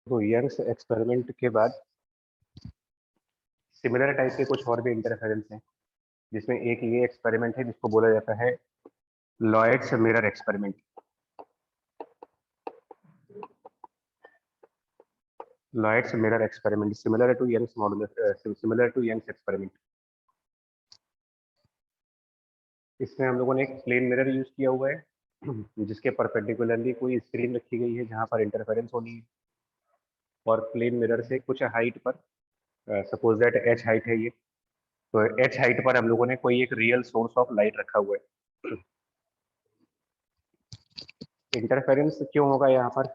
तो Young's experiment के बाद सिमिलर टाइप के कुछ और भी इंटरफेरेंस हैं, जिसमें एक ये एक्सपेरिमेंट है जिसको बोला जाता है Lloyd's mirror experiment. Lloyd's mirror experiment similar to Young's modulus, similar to Young's experiment. इसमें हम लोगों ने एक प्लेन मिरर यूज किया हुआ है जिसके परपेंडिकुलरली कोई स्क्रीन रखी गई है जहां पर इंटरफेरेंस होनी है, और प्लेन मिरर से कुछ हाइट पर, सपोज दैट एच हाइट है ये, तो एच हाइट पर हम लोगों ने कोई एक रियल सोर्स ऑफ लाइट रखा हुआ है। इंटरफेरेंस क्यों होगा यहाँ पर?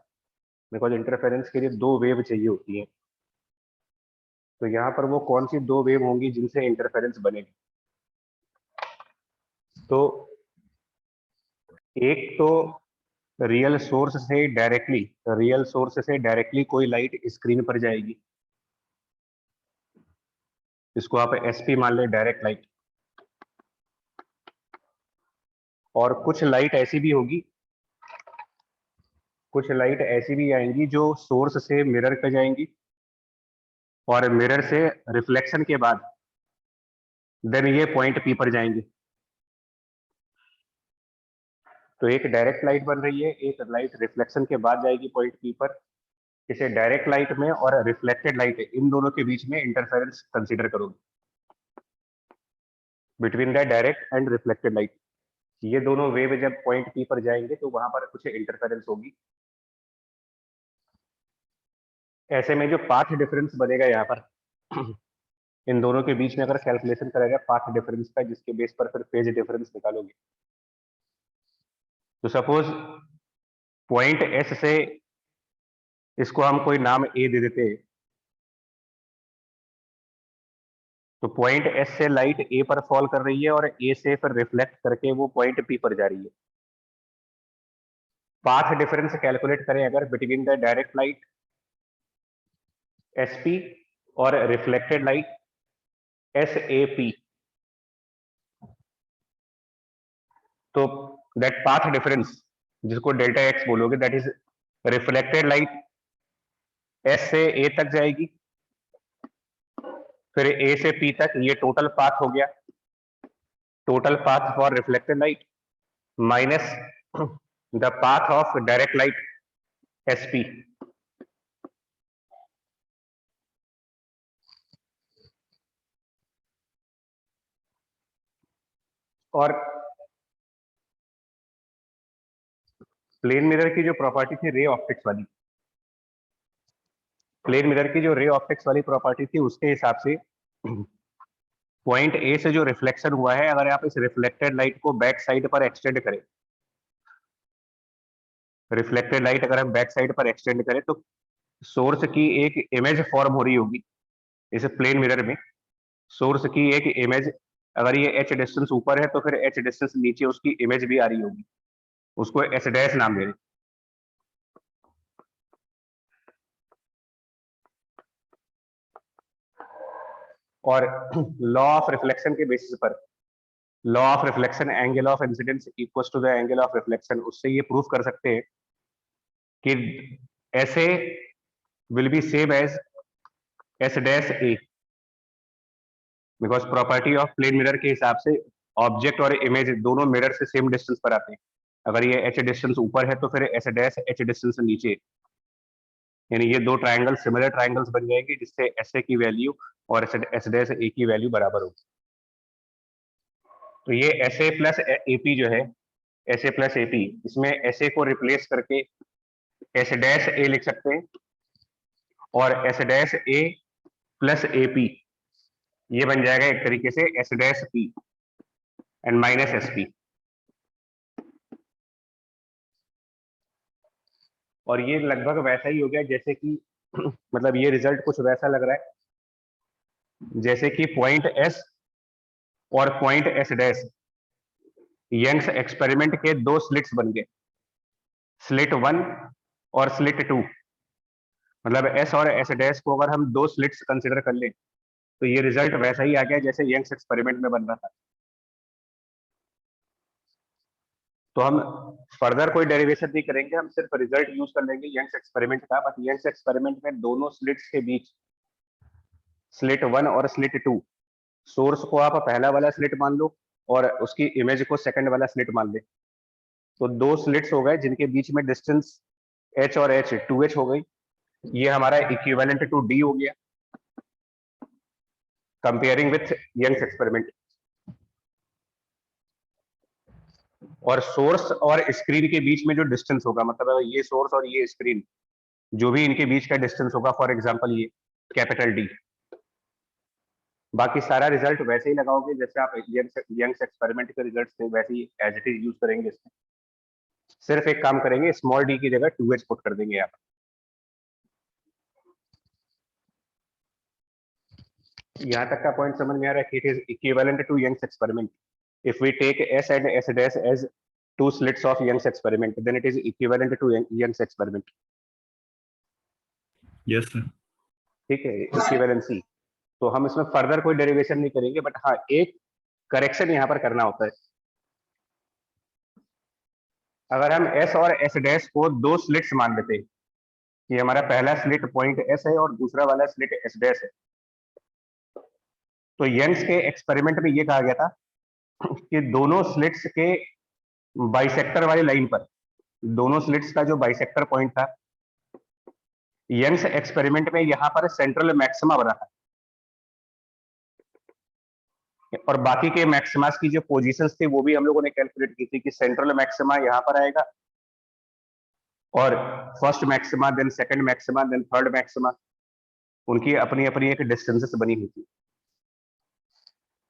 बिकॉज इंटरफेरेंस के लिए दो वेव चाहिए होती है। तो यहाँ पर वो कौन सी दो वेव होंगी जिनसे इंटरफेरेंस बनेगी? तो एक तो रियल सोर्स से डायरेक्टली कोई लाइट स्क्रीन पर जाएगी, इसको आप एसपी मान ले, डायरेक्ट लाइट। और कुछ लाइट ऐसी भी आएंगी जो सोर्स से मिरर पे जाएंगी, और मिरर से रिफ्लेक्शन के बाद देन ये पॉइंट पी पर जाएंगे। तो एक डायरेक्ट लाइट बन रही है, एक लाइट रिफ्लेक्शन के बाद जाएगी पॉइंट पी पर। इसे डायरेक्ट लाइट में और रिफ्लेक्टेड लाइट, इन दोनों के बीच में इंटरफेरेंस कंसीडर करोगे, between the direct and reflected light. ये दोनों वेव जब पॉइंट पी पर जाएंगे तो वहां पर कुछ इंटरफेरेंस होगी। ऐसे में जो पाथ डिफरेंस बनेगा यहाँ पर इन दोनों के बीच में अगर कैलकुलेशन करा जाए पाथ डिफरेंस का, जिसके बेस पर फिर फेज डिफरेंस निकालोगे, तो सपोज पॉइंट एस से, इसको हम कोई नाम ए दे देते हैं, तो पॉइंट एस से लाइट ए पर फॉल कर रही है और ए से फिर रिफ्लेक्ट करके वो पॉइंट पी पर जा रही है। पाथ डिफरेंस कैलकुलेट करें अगर between the direct light S P और reflected light S A P, तो दैट पाथ डिफरेंस, जिसको डेल्टा एक्स बोलोगे, that is reflected light S से ए तक जाएगी, फिर ए से पी तक, ये टोटल पाथ हो गया, total path for reflected light minus the path of direct light S P. और प्लेन मिरर की जो प्रॉपर्टी थी रे ऑप्टिक्स वाली, प्लेन मिरर की जो रे ऑप्टिक्स वाली प्रॉपर्टी थी उसके हिसाब से पॉइंट ए से जो रिफ्लेक्शन हुआ है, अगर आप इस रिफ्लेक्टेड लाइट को बैक साइड पर एक्सटेंड करें, रिफ्लेक्टेड लाइट अगर हम बैक साइड पर एक्सटेंड करें, तो सोर्स की एक इमेज फॉर्म हो रही होगी इस प्लेन मिरर में। सोर्स की एक इमेज, अगर ये एच डिस्टेंस ऊपर है तो फिर एच डिस्टेंस नीचे उसकी इमेज भी आ रही होगी, उसको एस डैश नाम दे रहे। और लॉ ऑफ रिफ्लेक्शन के बेसिस पर, law of reflection angle of incidence equal to the angle of reflection, उससे ये प्रूफ कर सकते हैं कि ऐसे will be same as S dash A, because property of plane mirror के हिसाब से ऑब्जेक्ट और इमेज दोनों मिरर से सेम डिस्टेंस पर आते हैं। अगर ये एच डिस्टेंस ऊपर है तो फिर एस डैश एच डिस्टेंस नीचे, यानी ये दो ट्राइंगल सिमिलर ट्राइंगल्स बन जाएंगे जिससे एस ए की वैल्यू और एस डैश ए की वैल्यू बराबर होगी। तो ये S A plus A P जो है, S A plus A P, इसमें एस ए को रिप्लेस करके एस डैश ए लिख सकते हैं, और S dash A plus A P ये बन जाएगा एक तरीके से S dash P and minus S P. और ये लगभग वैसा ही हो गया जैसे कि मतलब ये रिजल्ट कुछ वैसा लग रहा है जैसे कि पॉइंट एस और point S dash, Young's experiment के दो स्लिट्स बन गए, स्लिट 1 और स्लिट 2। मतलब एस और एस डैश को अगर हम दो स्लिट्स कंसिडर कर लें तो ये रिजल्ट वैसा ही आ गया जैसे यंग्स एक्सपेरिमेंट में बन रहा था। तो हम फर्दर कोई डेरिवेशन नहीं करेंगे, हम सिर्फ रिजल्ट यूज कर लेंगे यंग्स एक्सपेरिमेंट का। बट यंग्स एक्सपेरिमेंट में दोनों स्लिट्स के बीच, स्लिट 1 और स्लिट 2, सोर्स को आप पहला वाला स्लिट मान लो और उसकी इमेज को सेकंड वाला स्लिट मान ले, तो दो स्लिट्स हो गए जिनके बीच में डिस्टेंस h और h 2h हो गई। ये हमारा इक्विवेलेंट टू d हो गया कंपेयरिंग विथ यंग्स एक्सपेरिमेंट। और सोर्स और स्क्रीन के बीच में जो डिस्टेंस होगा, मतलब ये सोर्स और ये स्क्रीन, जो भी इनके बीच का डिस्टेंस होगा, फॉर एग्जांपल ये कैपिटल D। बाकी सारा रिजल्ट वैसे ही लगाओगे जैसे आप यंग्स एक्सपेरिमेंट के रिजल्ट थे, वैसे ही एज इट इज यूज करेंगे इसमें। सिर्फ एक काम करेंगे, स्मॉल d की जगह 2h पुट कर देंगे यहाँ पर। यहाँ तक का पॉइंट समझ में आ रहा है कि it is equivalent to Young's experiment. If we take S and S dash as two slits of Young's experiment, then it is equivalent to Young's experiment. Yes sir. ठीक है, इक्विवेलेंसी। तो हम इसमें फर्दर कोई डेरिवेशन नहीं करेंगे, but हाँ एक करेक्शन यहाँ पर करना होता है। अगर हम S और S डैश को दो स्लिट्स मान लेते हैं कि हमारा पहला स्लिट पॉइंट S है और दूसरा वाला स्लिट S डैश है, तो यंग्स के एक्सपेरिमेंट में ये कहा गया था कि दोनों स्लिट्स के बाइसेक्टर वाली लाइन पर, दोनों स्लिट्स का जो बाइसेक्टर पॉइंट था, यंग्स एक्सपेरिमेंट में यहां पर सेंट्रल मैक्सिमा बना था और बाकी के मैक्सिमास की जो पोजीशंस थी वो भी हम लोगों ने कैलकुलेट की थी कि सेंट्रल मैक्सिमा यहां पर आएगा और first maxima, then second maxima, then third maxima, उनकी अपनी अपनी एक डिस्टेंसेस बनी हुई थी।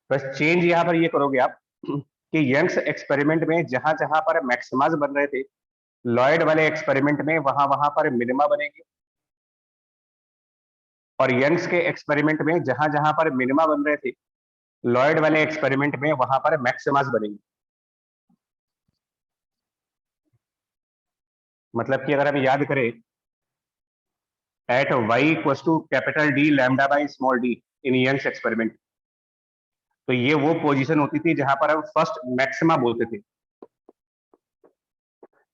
बस चेंज यहां पर ये करोगे आप कि यंग्स एक्सपेरिमेंट में जहां जहां पर मैक्सिमास बन रहे थे, लॉयड वाले एक्सपेरिमेंट में वहां वहां पर मिनिमा बनेंगे, और यंग्स के एक्सपेरिमेंट में जहां जहां पर मिनिमा बन रहे थे, लॉयड वाले एक्सपेरिमेंट में वहां पर मैक्सिमास बनेंगे। मतलब कि अगर हम याद करें, at y equals to capital D lambda by small d in Young's experiment, तो ये वो पोजीशन होती थी जहां पर हम फर्स्ट मैक्सिमा बोलते थे।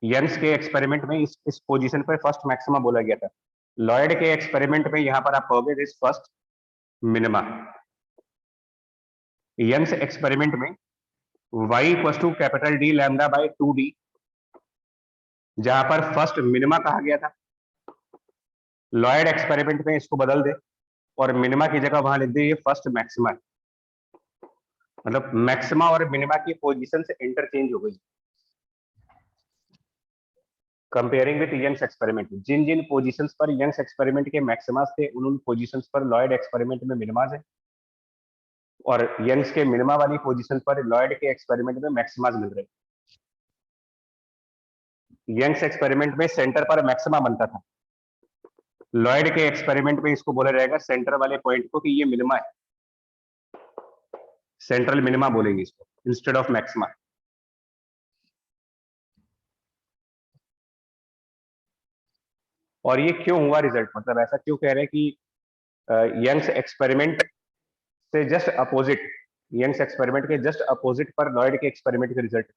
यंग्स के एक्सपेरिमेंट में इस पोजीशन पर फर्स्ट मैक्सिमा बोला गया था। लॉयड के एक्सपेरिमेंट में यहां पर आप कहोगे this first minima. Young's experiment में y equals to capital D lambda by 2d, जहां पर फर्स्ट मिनिमा कहा गया था, लॉयड एक्सपेरिमेंट में इसको बदल दे और मिनिमा की जगह वहां लिख दे ये फर्स्ट मैक्सिमा। मतलब मैक्सिमा और मिनिमा की पोजीशन से इंटरचेंज हो गई कंपेयरिंग विद यंग्स एक्सपेरिमेंट। जिन जिन पोजीशंस पर यंग्स एक्सपेरिमेंट के मैक्सिमास थे, उन पोजीशंस पर लॉयड एक्सपेरिमेंट में मिनिमास है, और यंग्स के मिनिमा वाली पोजीशन पर लॉयड के एक्सपेरिमेंट में मैक्सिमास मिल रहे हैं। यंग्स एक्सपेरिमेंट में सेंटर पर मैक्सिमा बनता था, लॉयड के एक्सपेरिमेंट में इसको बोला जाएगा सेंटर वाले पॉइंट को कि ये मिनिमा है, सेंट्रल मिनिमा बोलेंगे इसको इंस्टेड ऑफ मैक्सिमा। और ये क्यों हुआ रिजल्ट, मतलब ऐसा क्यों कह रहे हैं कि यंग्स एक्सपेरिमेंट से जस्ट अपोजिट, यंग्स एक्सपेरिमेंट के जस्ट अपोजिट पर लॉयड के एक्सपेरिमेंट के रिजल्ट।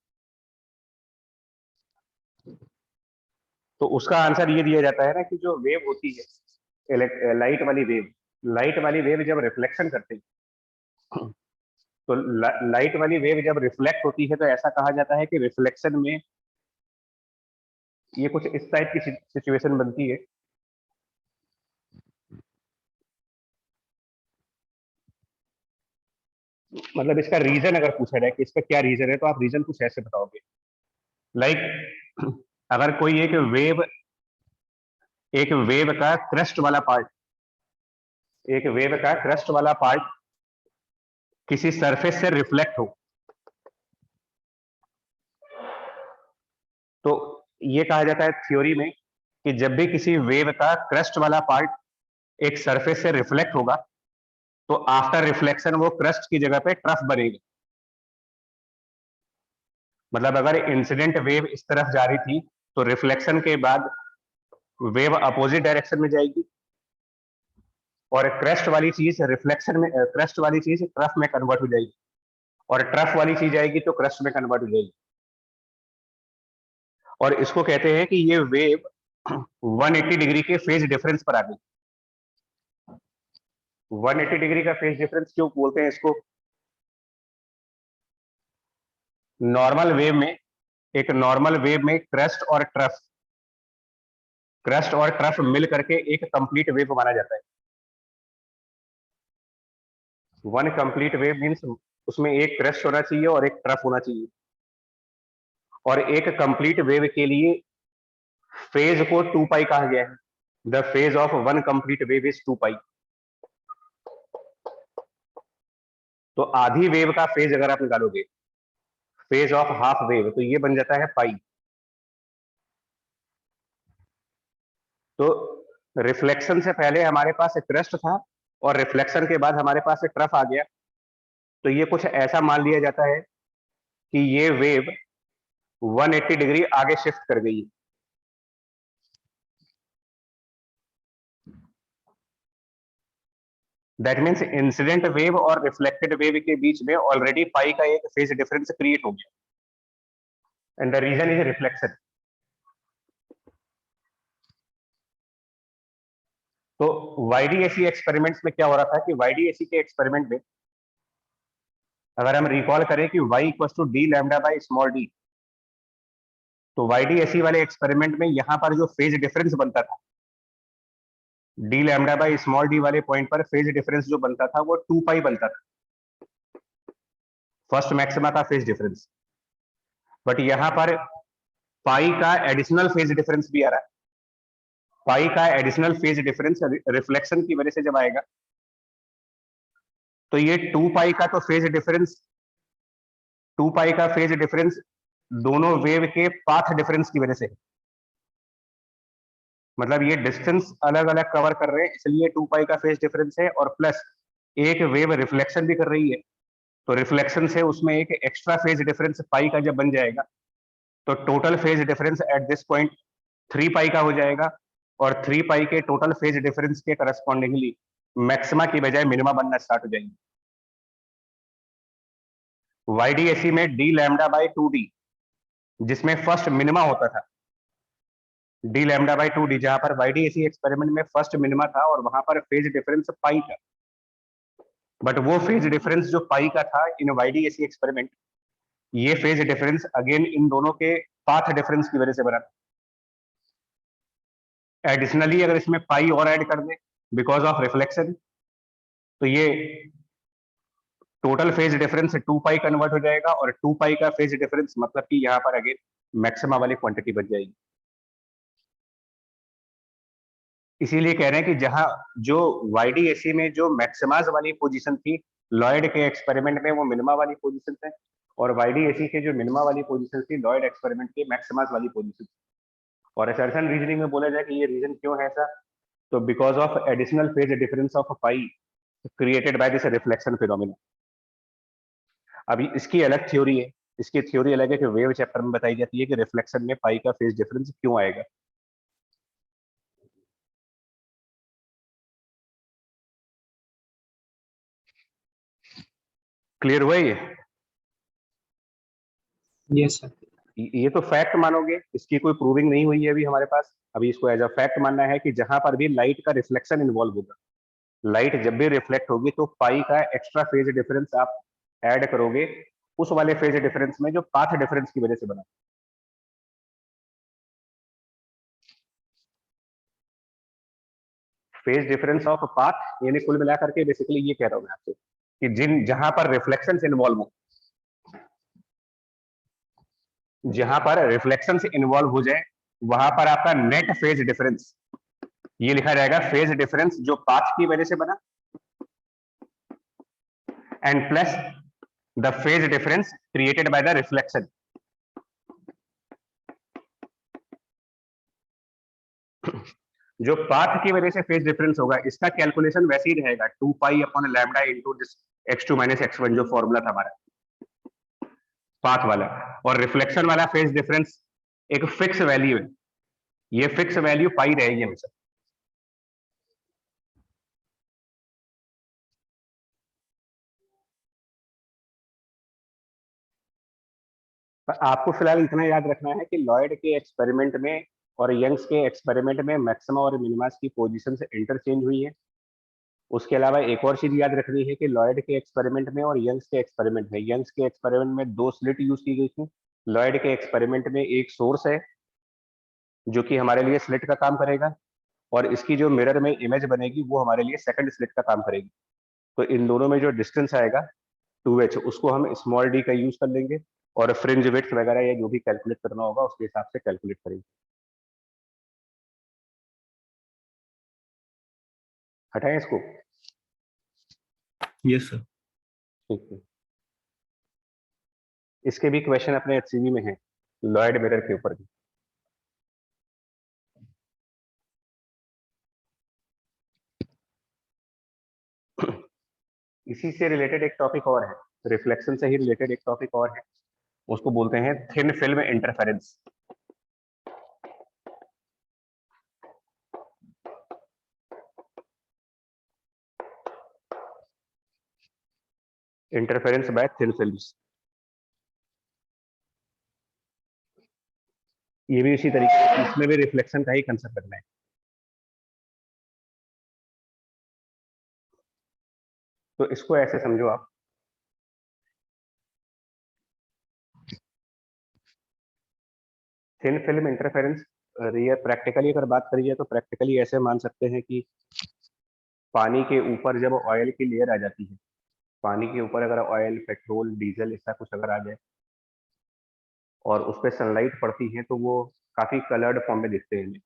तो उसका आंसर ये दिया जाता है ना कि जो वेव होती है, लाइट वाली वेव, लाइट वाली वेव जब रिफ्लेक्शन करते हैं, तो लाइट वाली वेव जब रिफ्लेक्ट होती है तो ऐसा कहा जाता है कि रिफ्लेक्शन में ये कुछ इस टाइप की सिचुएशन बनती है। मतलब इसका रीजन अगर पूछा जाए कि इसका क्या रीजन है, तो आप रीजन कुछ ऐसे बताओगे, लाइक अगर कोई एक वेव का क्रस्ट वाला पार्ट, एक वेव का क्रस्ट वाला पार्ट किसी सरफेस से रिफ्लेक्ट हो, तो ये कहा जाता है थ्योरी में कि जब भी किसी वेव का क्रस्ट वाला पार्ट एक सरफेस से रिफ्लेक्ट होगा, तो आफ्टर रिफ्लेक्शन वो क्रस्ट की जगह पे ट्रफ बनेगी। मतलब अगर इंसिडेंट वेव इस तरफ जा रही थी, तो रिफ्लेक्शन के बाद वेव अपोजिट डायरेक्शन में जाएगी, और क्रस्ट वाली चीज रिफ्लेक्शन में, क्रस्ट वाली चीज ट्रफ में कन्वर्ट हो जाएगी, और ट्रफ वाली चीज आएगी तो क्रस्ट में कन्वर्ट हो जाएगी। और इसको कहते हैं कि ये वेव 180 डिग्री के फेज डिफरेंस पर आ गई। 180 डिग्री का फेज डिफरेंस क्यों बोलते हैं इसको? नॉर्मल वेव में, एक नॉर्मल वेव में क्रस्ट और ट्रफ मिल करके एक कंप्लीट वेव माना जाता है। वन कंप्लीट वेव मींस उसमें एक क्रस्ट होना चाहिए और एक ट्रफ होना चाहिए। और एक कंप्लीट वेव के लिए फेज को 2 पाई कहा गया है। The phase of one complete wave is 2 पाई। तो आधी वेव का फेज अगर आप निकालोगे, फेज ऑफ हाफ वेव, तो ये बन जाता है पाई। तो रिफ्लेक्शन से पहले हमारे पास एक क्रस्ट था और रिफ्लेक्शन के बाद हमारे पास एक ट्रफ आ गया। तो ये कुछ ऐसा मान लिया जाता है कि ये वेव 180 डिग्री आगे शिफ्ट कर गई। दैट मीन्स इंसिडेंट वेव और रिफ्लेक्टेड वेव के बीच में ऑलरेडी पाई का एक फेज डिफरेंस क्रिएट हो गया and the reason is reflection. तो वाईडीएसी एक्सपेरिमेंट्स में क्या हो रहा था कि वाईडीएसी के एक्सपेरिमेंट में अगर हम रिकॉल करें कि y equals to D lambda by small D, तो वाईडीएसी वाले एक्सपेरिमेंट में यहां पर जो फेज डिफरेंस बनता था D lambda by small D वाले पॉइंट पर, फेज डिफरेंस जो बनता था वो 2 पाई बनता था, फर्स्ट मैक्सिमा का फेज डिफरेंस। बट यहां पर पाई का एडिशनल फेज डिफरेंस भी आ रहा है। पाई का एडिशनल फेज डिफरेंस रिफ्लेक्शन की वजह से जब आएगा, तो ये 2 पाई का तो फेज डिफरेंस, 2 पाई का फेज डिफरेंस दोनों वेव के पाथ डिफरेंस की वजह से है। मतलब ये डिस्टेंस अलग अलग कवर कर रहे हैं, इसलिए 2 पाई का फेज डिफरेंस है। और प्लस एक वेव रिफ्लेक्शन भी कर रही है, तो रिफ्लेक्शन से उसमें एक एक्स्ट्रा फेज डिफरेंस पाई का जब बन जाएगा, तो total phase difference at this point 3 पाई का हो जाएगा। और 3 पाई के टोटल फेज डिफरेंस के करस्पॉन्डिंगली मैक्सिमा की बजाय मिनिमा बनना स्टार्ट हो जाएंगे। वाईडीएसी में डी लैम्डा बाई 2d, जिसमें फर्स्ट मिनिमा होता था, डी लैम्डा बाई 2d, जहां पर वाईडीएसी एक्सपेरिमेंट में फर्स्ट मिनिमा था और वहां पर फेज डिफरेंस पाई था। बट वो फेज डिफरेंस जो पाई का था इन वाईडीएसी एक्सपेरिमेंट, ये फेज डिफरेंस अगेन इन दोनों के पाथ डिफरेंस की वजह से बना। एडिशनली अगर इसमें पाई और ऐड कर दें बिकॉज ऑफ रिफ्लेक्शन, तो ये टोटल फेज डिफरेंस 2 पाई कन्वर्ट हो जाएगा। और 2 पाई का फेज डिफरेंस मतलब कि यहाँ पर अगेन मैक्सिमा वाली क्वांटिटी बच जाएगी। इसीलिए कह रहे हैं कि जहां जो वाईडीएसी में जो मैक्सिमाज वाली पोजीशन थी, लॉयड के एक्सपेरिमेंट में वो मिनिमा वाली पोजीशन है, और वाईडीएसी के जो मिनिमा वाली पोजीशन थी लॉयड एक्सपेरिमेंट के मैक्सिमाज वाली पोजीशन। और असर्शन रीजनिंग में बोला जाए कि ये रीजन क्यों है ऐसा, तो because of additional phase difference of pi created by this reflection phenomena. अभी इसकी अलग थ्योरी है, इसकी थ्योरी अलग है कि वेव चैप्टर में बताई जाती है कि रिफ्लेक्शन में पाई का फेज डिफरेंस क्यों आएगा। क्लियर हुआ ये? Yes sir. ये तो फैक्ट मानोगे, इसकी कोई प्रूविंग नहीं हुई है अभी हमारे पास। अभी इसको एज अ फैक्ट मानना है कि जहां पर भी लाइट का रिफ्लेक्शन इन्वॉल्व होगा, लाइट जब भी रिफ्लेक्ट होगी, तो पाई का एक्स्ट्रा फेज डिफरेंस आप ऐड करोगे उस वाले फेज डिफरेंस में जो पाथ डिफरेंस की वजह से बना। फेज डिफरेंस ऑफ पाथ यानी कुल मिलाकर के बेसिकली ये कह रहा हूं मैं आपसे कि जिन जहां पर रिफ्लेक्शन इन्वॉल्व हो, जहां पर रिफ्लेक्शन इन्वॉल्व हो जाए, वहां पर आपका नेट फेज डिफरेंस ये लिखा जाएगा, फेज डिफरेंस जो पाथ की वजह से बना and plus the phase difference created by the reflection. जो पाथ की वजह से फेज डिफरेंस होगा, इसका कैलकुलेशन वैसे ही रहेगा 2 pi upon lambda into this x2 minus x1 जो फॉर्मूला था हमारा पाथ वाला। और रिफ्लेक्शन वाला फेज डिफरेंस एक फिक्स वैल्यू है, ये फिक्स वैल्यू पाई रहेगी हमेशा। पर आपको फिलहाल इतना याद रखना है कि लॉयड के एक्सपेरिमेंट में और यंग्स के एक्सपेरिमेंट में मैक्सिमा और मिनिमास की पोजीशन से इंटरचेंज हुई है। उसके अलावा एक और चीज याद रखनी है कि लॉयड के एक्सपेरिमेंट में और यंग्स के एक्सपेरिमेंट में, यंग्स के एक्सपेरिमेंट में 2 स्लिट यूज की गई थी, लॉयड के एक्सपेरिमेंट में एक सोर्स है जो कि हमारे लिए स्लिट का काम करेगा, और इसकी जो मिरर में इमेज बनेगी वो हमारे लिए सेकंड स्लिट का काम करेगी। तो इन दोनों में जो डिस्टेंस आएगा 2h, उसको हम स्मॉल डी का यूज कर लेंगे और फ्रिंज विड्थ वगैरह या जो भी कैलकुलेट करना होगा उसके हिसाब से कैलकुलेट करेंगे। हटाएं इसको। Yes sir. ठीक है, इसके भी क्वेश्चन अपने एचसीवी में है लॉयड मिरर के ऊपर भी। इसी से रिलेटेड एक टॉपिक और है, रिफ्लेक्शन से ही रिलेटेड एक टॉपिक और है, उसको बोलते हैं thin film interference. Interference bye thin films, ये भी इसी तरीके से, इसमें भी रिफ्लेक्शन का ही कंसेप्ट रखना है। तो इसको ऐसे समझो आप, thin film interference real practically अगर बात करी जाए तो प्रैक्टिकली ऐसे मान सकते हैं कि पानी के ऊपर जब ऑयल की लेयर आ जाती है, पानी के ऊपर अगर ऑयल, पेट्रोल, डीजल ऐसा कुछ अगर आ जाए और उस पर सनलाइट पड़ती है तो वो काफी कलर्ड फॉर्म में दिखते हैं।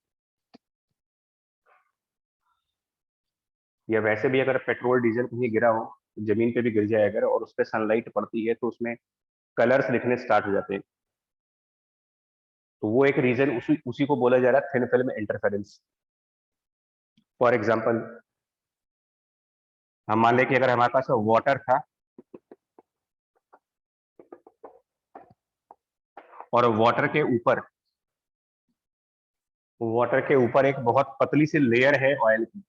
या वैसे भी अगर पेट्रोल डीजल कहीं गिरा हो, जमीन पे भी गिर जाए अगर और उस पर सनलाइट पड़ती है तो उसमें कलर्स दिखने स्टार्ट हो जाते हैं। तो वो एक रीजन उसी उसी को बोला जा रहा है thin film interference. For example हम मान लें कि अगर हमारे पास वाटर था और वाटर के ऊपर एक बहुत पतली सी लेयर है ऑयल की,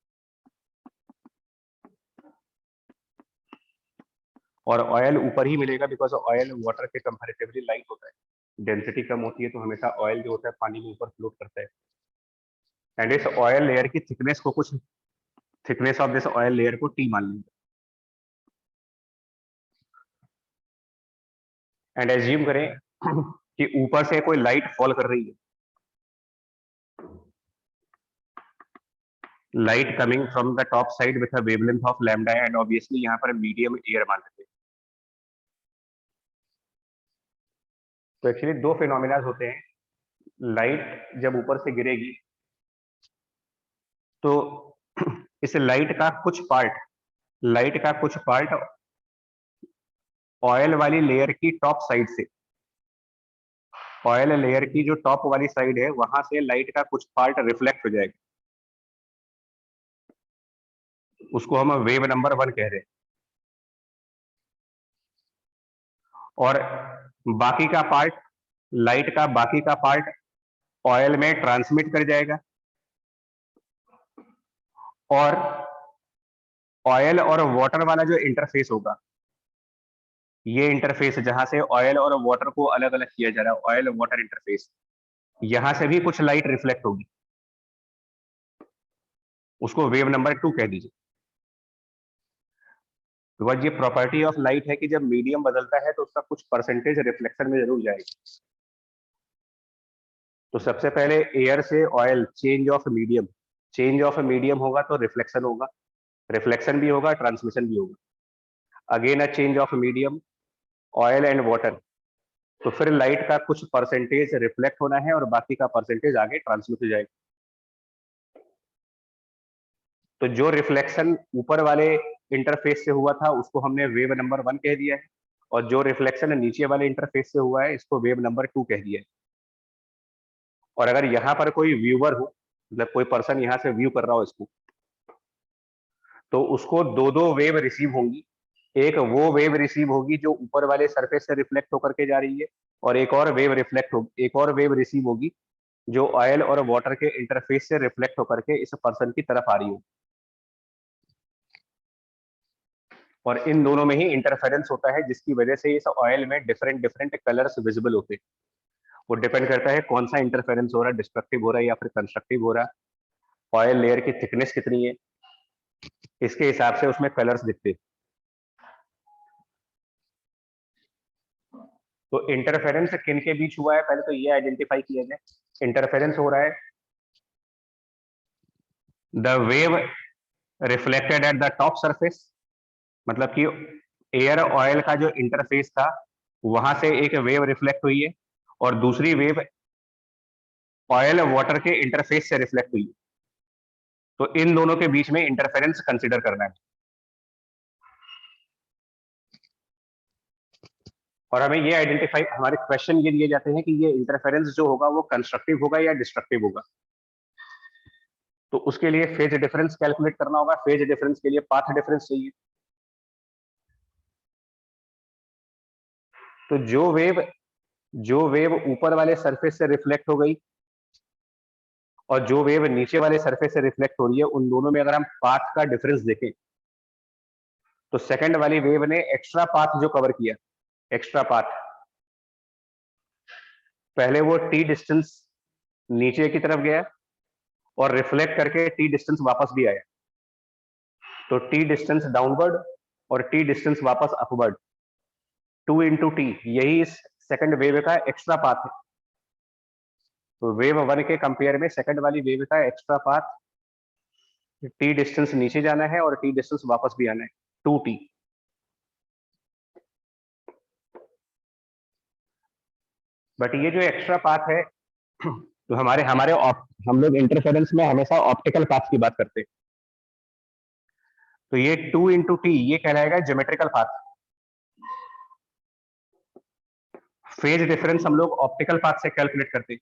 और ऑयल ऊपर ही मिलेगा बिकॉज ऑयल वाटर के कंपैरेटिवली लाइट होता है, डेंसिटी कम होती है तो हमेशा ऑयल जो होता है पानी में ऊपर फ्लोट करता है। एंड इस ऑयल लेयर की थिकनेस को कुछ, thickness of this oil layer को टी मान लेंगे। एंड एज्यूम करें कि ऊपर से कोई लाइट फॉल कर रही है, light coming from the top side with a wavelength of lambda, and obviously यहाँ पर मीडियम एयर मान लेते हैं। तो एक्चुअली दो फिनोमिना होते हैं, लाइट जब ऊपर से गिरेगी तो इस लाइट का कुछ पार्ट ऑयल वाली लेयर की टॉप साइड से, ऑयल लेयर की जो टॉप वाली साइड है वहां से लाइट का कुछ पार्ट रिफ्लेक्ट हो जाएगा, उसको हम वेव नंबर 1 कह रहे हैं। और बाकी का पार्ट, लाइट का बाकी का पार्ट ऑयल में ट्रांसमिट कर जाएगा, और ऑयल और वाटर वाला जो इंटरफेस होगा, ये इंटरफेस जहां से ऑयल और वाटर को अलग अलग किया जा रहा है, ऑयल वाटर इंटरफेस, यहां से भी कुछ लाइट रिफ्लेक्ट होगी, उसको वेव नंबर 2 कह दीजिए। बिकॉज ये प्रॉपर्टी ऑफ लाइट है कि जब मीडियम बदलता है तो उसका कुछ परसेंटेज रिफ्लेक्शन में जरूर जाएगा। तो सबसे पहले एयर से ऑयल, चेंज ऑफ मीडियम होगा तो रिफ्लेक्शन होगा, रिफ्लेक्शन भी होगा, ट्रांसमिशन भी होगा। Again a change of medium, oil and water, तो फिर लाइट का कुछ परसेंटेज रिफ्लेक्ट होना है और बाकी का परसेंटेज आगे ट्रांसमिट हो जाएगा। तो जो रिफ्लेक्शन ऊपर वाले इंटरफेस से हुआ था उसको हमने वेव नंबर 1 कह दिया है, और जो रिफ्लेक्शन नीचे वाले इंटरफेस से हुआ है इसको वेव नंबर 2 कह दिया है। और अगर यहाँ पर कोई व्यूअर हो, मतलब कोई पर्सन यहाँ से व्यू कर रहा हो इसको, तो उसको दो दो वेव रिसीव होंगी। एक वो वेव रिसीव होगी जो ऊपर वाले सरफेस से रिफ्लेक्ट होकर के जा रही है, और एक और वेव रिसीव होगी जो ऑयल और वाटर के इंटरफेस से रिफ्लेक्ट होकर के इस पर्सन की तरफ आ रही होगी। और इन दोनों में ही इंटरफेरेंस होता है, जिसकी वजह से इस ऑयल में डिफरेंट डिफरेंट कलर्स विजिबल होते हैं। वो डिपेंड करता है कौन सा इंटरफेरेंस हो रहा है, डिस्ट्रक्टिव हो रहा है या फिर कंस्ट्रक्टिव हो रहा है, ऑयल लेयर की थिकनेस कितनी है, इसके हिसाब से उसमें कलर्स दिखते हैं। तो इंटरफेरेंस किन के बीच हुआ है, पहले तो ये आइडेंटिफाई किया जाए। इंटरफेरेंस हो रहा है the wave reflected at the top surface, मतलब कि एयर ऑयल का जो इंटरफेस था वहां से एक वेव रिफ्लेक्ट हुई है और दूसरी वेव ऑयल वाटर के इंटरफेस से रिफ्लेक्ट हुई है। तो इन दोनों के बीच में इंटरफेरेंस कंसीडर करना है। और हमें ये आइडेंटिफाई, हमारे क्वेश्चन ये दिए जाते हैं कि ये इंटरफेरेंस जो होगा वो कंस्ट्रक्टिव होगा या डिस्ट्रक्टिव होगा। तो उसके लिए फेज डिफरेंस कैलकुलेट करना होगा। फेज डिफरेंस के लिए पाथ डिफरेंस चाहिए। तो जो वेव ऊपर वाले सरफेस से रिफ्लेक्ट हो गई और जो वेव नीचे वाले सरफेस से रिफ्लेक्ट हो रही है, उन दोनों में अगर हम पाथ का डिफरेंस देखें तो सेकंड वाली वेव ने एक्स्ट्रा पाथ जो कवर किया, एक्स्ट्रा पाथ, पहले वो टी डिस्टेंस नीचे की तरफ गया और रिफ्लेक्ट करके टी डिस्टेंस वापस भी आया। तो टी डिस्टेंस डाउनवर्ड और टी डिस्टेंस वापस अपवर्ड, 2 इंटू टी, यही इस सेकंड वेव का एक्स्ट्रा पाथ है। तो वेव 1 के कंपेयर में सेकंड वाली वेव का एक्स्ट्रा पाथ, टी डिस्टेंस नीचे जाना है और टी डिस्टेंस वापस भी आना है, 2t। बट ये जो एक्स्ट्रा पाथ है तो हमारे हमारे हम लोग इंटरफेरेंस में हमेशा ऑप्टिकल पाथ की बात करते हैं। तो ये 2 इंटू टी ये कहलाएगा ज्योमेट्रिकल पाथ। फेज डिफरेंस हम लोग ऑप्टिकल पाथ से कैलकुलेट करते हैं।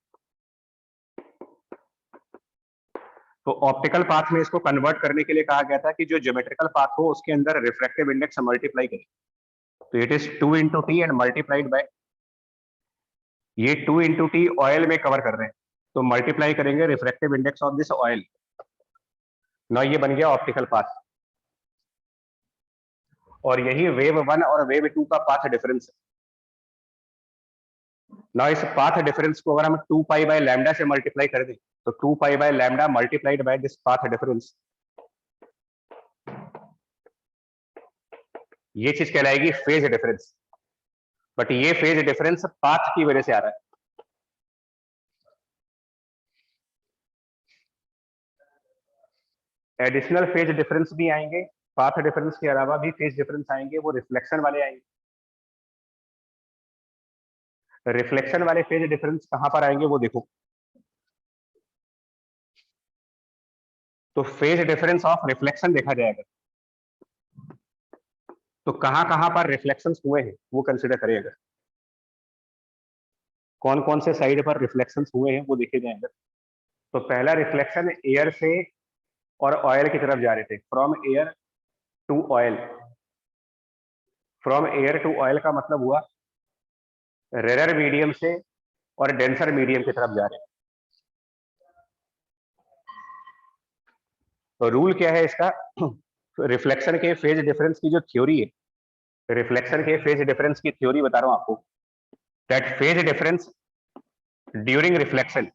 तो ऑप्टिकल पाथ में इसको कन्वर्ट करने के लिए कहा गया था कि जो ज्योमेट्रिकल पाथ हो उसके अंदर रिफ्रैक्टिव इंडेक्स मल्टीप्लाई करें। तो it is 2 into T and multiplied by, ये 2 इंटू टी ऑयल में कवर कर रहे हैं तो मल्टीप्लाई करेंगे refractive index of this oil. ना ये बन गया ऑप्टिकल पाथ। और यही वेव 1 और वेव 2 का पाथ डिफरेंस है। ना इस पाथ डिफरेंस को अगर हम 2 पाई बाय लैम्डा से मल्टीप्लाई कर दें तो 2 pi by lambda multiplied by this path difference, ये चीज कहलाएगी फेज डिफरेंस। बट ये फेज डिफरेंस पाथ की वजह से आ रहा है। एडिशनल फेज डिफरेंस भी आएंगे, पाथ डिफरेंस के अलावा भी फेज डिफरेंस आएंगे, वो रिफ्लेक्शन वाले आएंगे। रिफ्लेक्शन वाले फेज डिफरेंस कहां पर आएंगे वो देखो। तो फेज डिफरेंस ऑफ रिफ्लेक्शन देखा जाएगा तो कहां कहां पर रिफ्लेक्शंस हुए हैं वो कंसीडर करेगा। कौन कौन से साइड पर रिफ्लेक्शंस हुए हैं वो देखे जाएंगे। तो पहला रिफ्लेक्शन एयर से और ऑयल की तरफ जा रहे थे, from air to oil. From air to oil का मतलब हुआ रेयर मीडियम से और डेंसर मीडियम की तरफ जा रहे हैं। तो रूल क्या है इसका, रिफ्लेक्शन के फेज डिफरेंस की जो थ्योरी है, रिफ्लेक्शन के फेज डिफरेंस की थ्योरी बता रहा हूं आपको, that phase difference during reflection,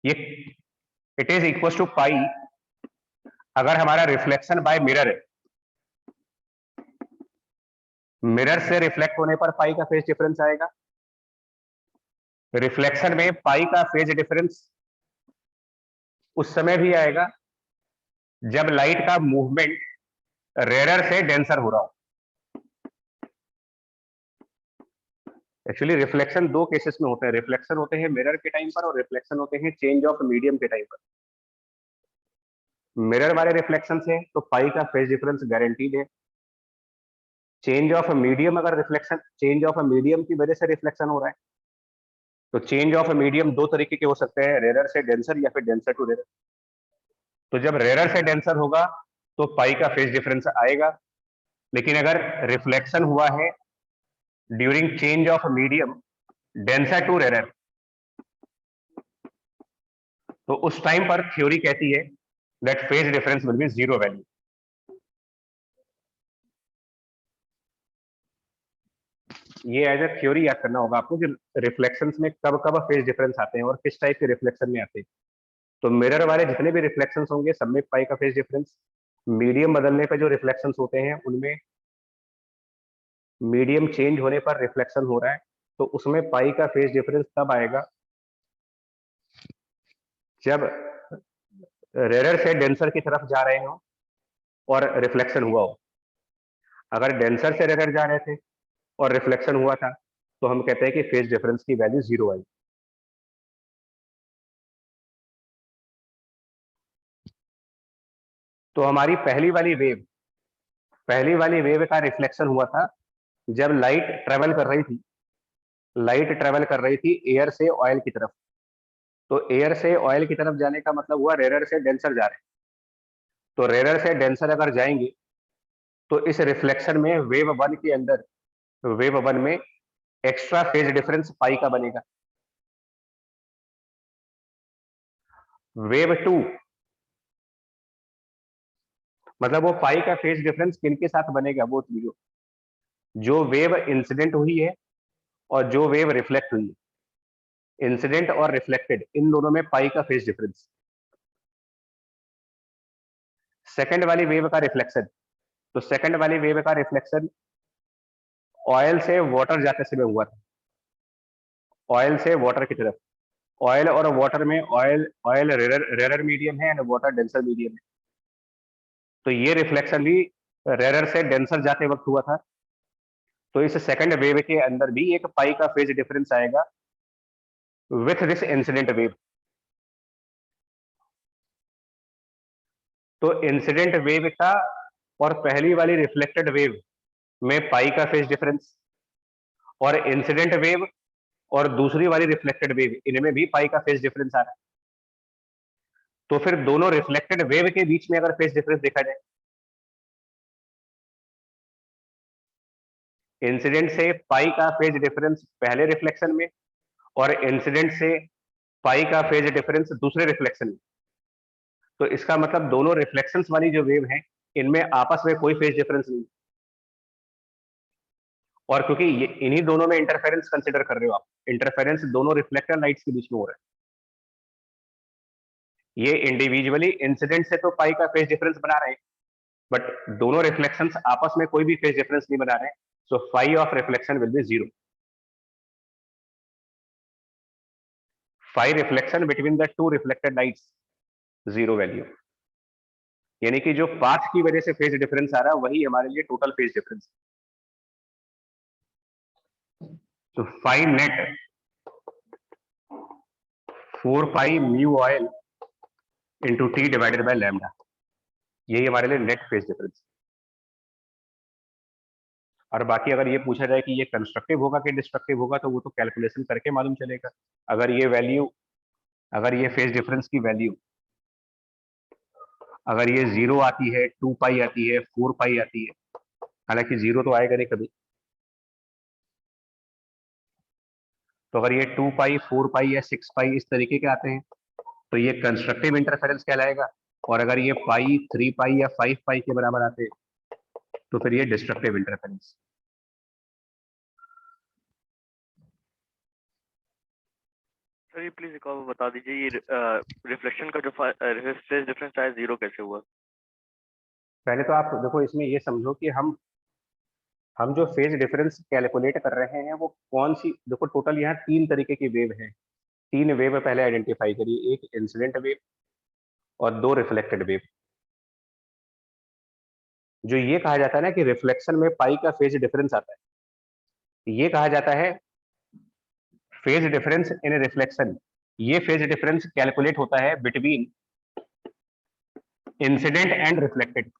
ये इट इज इक्वल टू पाई। अगर हमारा रिफ्लेक्शन बाय मिरर है, मिरर से रिफ्लेक्ट होने पर पाई का फेज डिफरेंस आएगा। रिफ्लेक्शन में पाई का फेज डिफरेंस उस समय भी आएगा जब लाइट का मूवमेंट रेयर से डेंसर हो रहा हो। एक्चुअली रिफ्लेक्शन दो केसेस में होते हैं, रिफ्लेक्शन होते हैं मिरर के टाइम पर और रिफ्लेक्शन होते हैं चेंज ऑफ मीडियम के टाइम पर। मिरर वाले रिफ्लेक्शन से तो पाई का फेज डिफरेंस गारंटीड है। चेंज ऑफ मीडियम, अगर रिफ्लेक्शन चेंज ऑफ मीडियम की वजह से रिफ्लेक्शन हो रहा है तो चेंज ऑफ मीडियम दो तरीके के हो सकते हैं, रेयर से डेंसर या फिर डेंसर टू रेयर। तो जब रेयर से डेंसर होगा तो पाई का फेज डिफरेंस आएगा। लेकिन अगर रिफ्लेक्शन हुआ है during change of medium denser to rare, तो उस टाइम पर थ्योरी कहती है that phase difference will be zero value. ये एज ए थ्योरी याद करना होगा आपको कि रिफ्लेक्शंस में कब कब फेज डिफरेंस आते हैं और किस टाइप के रिफ्लेक्शन में आते हैं। तो मिरर वाले जितने भी रिफ्लेक्शंस होंगे सब में पाई का फेज डिफरेंस, मीडियम बदलने पर जो रिफ्लेक्शंस होते हैं उनमें मीडियम चेंज होने पर रिफ्लेक्शन हो रहा है, तो उसमें पाई का फेज डिफरेंस तब आएगा जब रेरर से डेंसर की तरफ जा रहे हो और रिफ्लेक्शन हुआ हो। अगर डेंसर से रेरर जा रहे थे और रिफ्लेक्शन हुआ था तो हम कहते हैं कि फेज डिफरेंस की वैल्यू 0 आई। तो हमारी पहली वाली वेव का रिफ्लेक्शन हुआ था जब लाइट ट्रेवल कर रही थी एयर से ऑयल की तरफ। तो एयर से ऑयल की तरफ जाने का मतलब हुआ रेरर से डेंसर जा रहे हैं। तो रेरर से डेंसर अगर जाएंगे तो इस रिफ्लेक्शन में वेव वन में एक्स्ट्रा फेज डिफरेंस पाई का बनेगा। वेव टू मतलब वो पाई का फेज डिफरेंस किनके साथ बनेगा, वो जो वेव इंसिडेंट हुई है और जो वेव रिफ्लेक्ट हुई है, इंसिडेंट और रिफ्लेक्टेड इन दोनों में पाई का फेज डिफरेंस। सेकंड वाली वेव का रिफ्लेक्शन, तो सेकंड वाली वेव का रिफ्लेक्शन ऑयल से वाटर जाते समय हुआ था, ऑयल से वाटर की तरफ। ऑयल और वाटर में ऑयल ऑयल रेरर मीडियम है एंड वाटर डेंसर मीडियम है। तो ये रिफ्लेक्शन भी रेरर से डेंसर जाते वक्त हुआ था। तो इस सेकंड वेव के अंदर भी एक पाई का फेज डिफरेंस आएगा विथ दिस इंसिडेंट वेव। तो इंसिडेंट वेव का और पहली वाली रिफ्लेक्टेड वेव में पाई का फेज डिफरेंस, और इंसिडेंट वेव और दूसरी वाली रिफ्लेक्टेड वेव इनमें भी पाई का फेज डिफरेंस आ रहा है। तो फिर दोनों रिफ्लेक्टेड वेव के बीच में अगर फेज डिफरेंस देखा जाए, इंसिडेंट से पाई का फेज डिफरेंस पहले रिफ्लेक्शन में और इंसिडेंट से पाई का फेज डिफरेंस दूसरे रिफ्लेक्शन में, तो इसका मतलब दोनों रिफ्लेक्शंस वाली जो वेव है इनमें आपस में कोई फेज डिफरेंस नहीं। और क्योंकि इन्हीं दोनों में इंटरफेरेंस कंसिडर कर रहे हो आप, इंटरफेरेंस दोनों रिफ्लेक्टर लाइट्स के बीच में हो रहा है। ये इंडिविजुअली इंसिडेंट से तो पाई का फेज डिफरेंस बना रहे हैं, बट दोनों रिफ्लेक्शंस आपस में कोई भी फेज डिफरेंस नहीं बना रहे हैं, so phi of reflection will be 0। Phi reflection between the two reflected lights 0 value. यानी कि जो पाथ की वजह से फेज डिफरेंस आ रहा है वही हमारे लिए टोटल फेज डिफरेंस। तो phi net 4 pi mu oil into T divided by lambda, यही हमारे लिए नेट फेज डिफरेंस। और बाकी अगर ये पूछा जाए कि ये कंस्ट्रक्टिव होगा कि डिस्ट्रक्टिव होगा तो वो तो कैलकुलेशन करके मालूम चलेगा। अगर ये वैल्यू, अगर ये फेज डिफरेंस की वैल्यू अगर ये 0 आती है, 2 पाई आती है, 4 पाई आती है, हालांकि 0 तो आएगा नहीं कभी, तो अगर ये 2 पाई, 4 पाई या 6 पाई इस तरीके के आते हैं तो ये कंस्ट्रक्टिव इंटरफेरेंस कहलाएगा। और अगर ये पाई, 3 पाई या 5 पाई के बराबर आते हैं तो फिर ये डिस्ट्रक्टिव इंटरफेरेंस। सर ये प्लीज एक और बता दीजिए, ये रिफ्लेक्शन का जो फेज डिफरेंस है 0 कैसे हुआ? पहले तो आप देखो इसमें ये समझो कि हम जो फेज डिफरेंस कैलकुलेट कर रहे हैं वो कौन सी, देखो टोटल यहाँ 3 तरीके की वेव है। 3 वेव पहले आइडेंटिफाई करिए, एक इंसिडेंट वेव और 2 रिफ्लेक्टेड वेव। जो ये कहा जाता है ना कि रिफ्लेक्शन में पाई का फेज डिफरेंस आता है, ये कहा जाता है फेज डिफरेंस इन रिफ्लेक्शन। ये फेज डिफरेंस कैलकुलेट होता है बिटवीन इंसिडेंट एंड रिफ्लेक्टेड।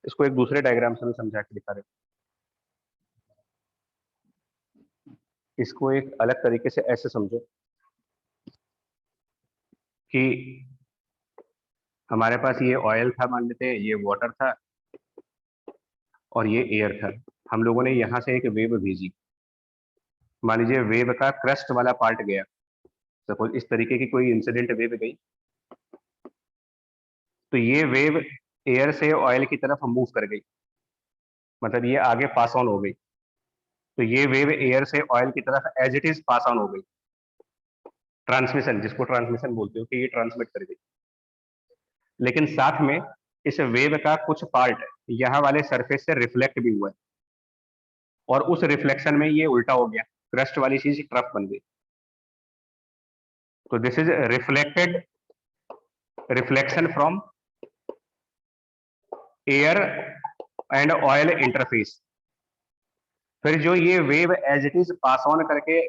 इसको एक दूसरे डायग्राम से मैं समझा के दिखा देता हूं। इसको एक अलग तरीके से ऐसे समझो कि हमारे पास ये ऑयल था, मान लेते हैं ये वाटर था और ये एयर था। हम लोगों ने यहां से एक वेव भेजी, मान लीजिए वेव का क्रस्ट वाला पार्ट गया, सपोज इस तरीके की कोई इंसिडेंट वेव गई, तो ये वेव एयर से ऑयल की तरफ मूव कर गई, मतलब ये आगे पास ऑन हो गई। तो ये वेव एयर से ऑयल की तरफ as it is pass on हो गई, ट्रांसमिशन, जिसको ट्रांसमिशन बोलते हो कि ये ट्रांसमिट कर गई। लेकिन साथ में इस वेव का कुछ पार्ट यहाँ वाले सरफेस से रिफ्लेक्ट भी हुआ है, और उस रिफ्लेक्शन में ये उल्टा हो गया, क्रस्ट वाली चीज ट्रफ बन गई। तो this is reflected reflection from air and oil interface. फिर जो ये wave as it is pass on करके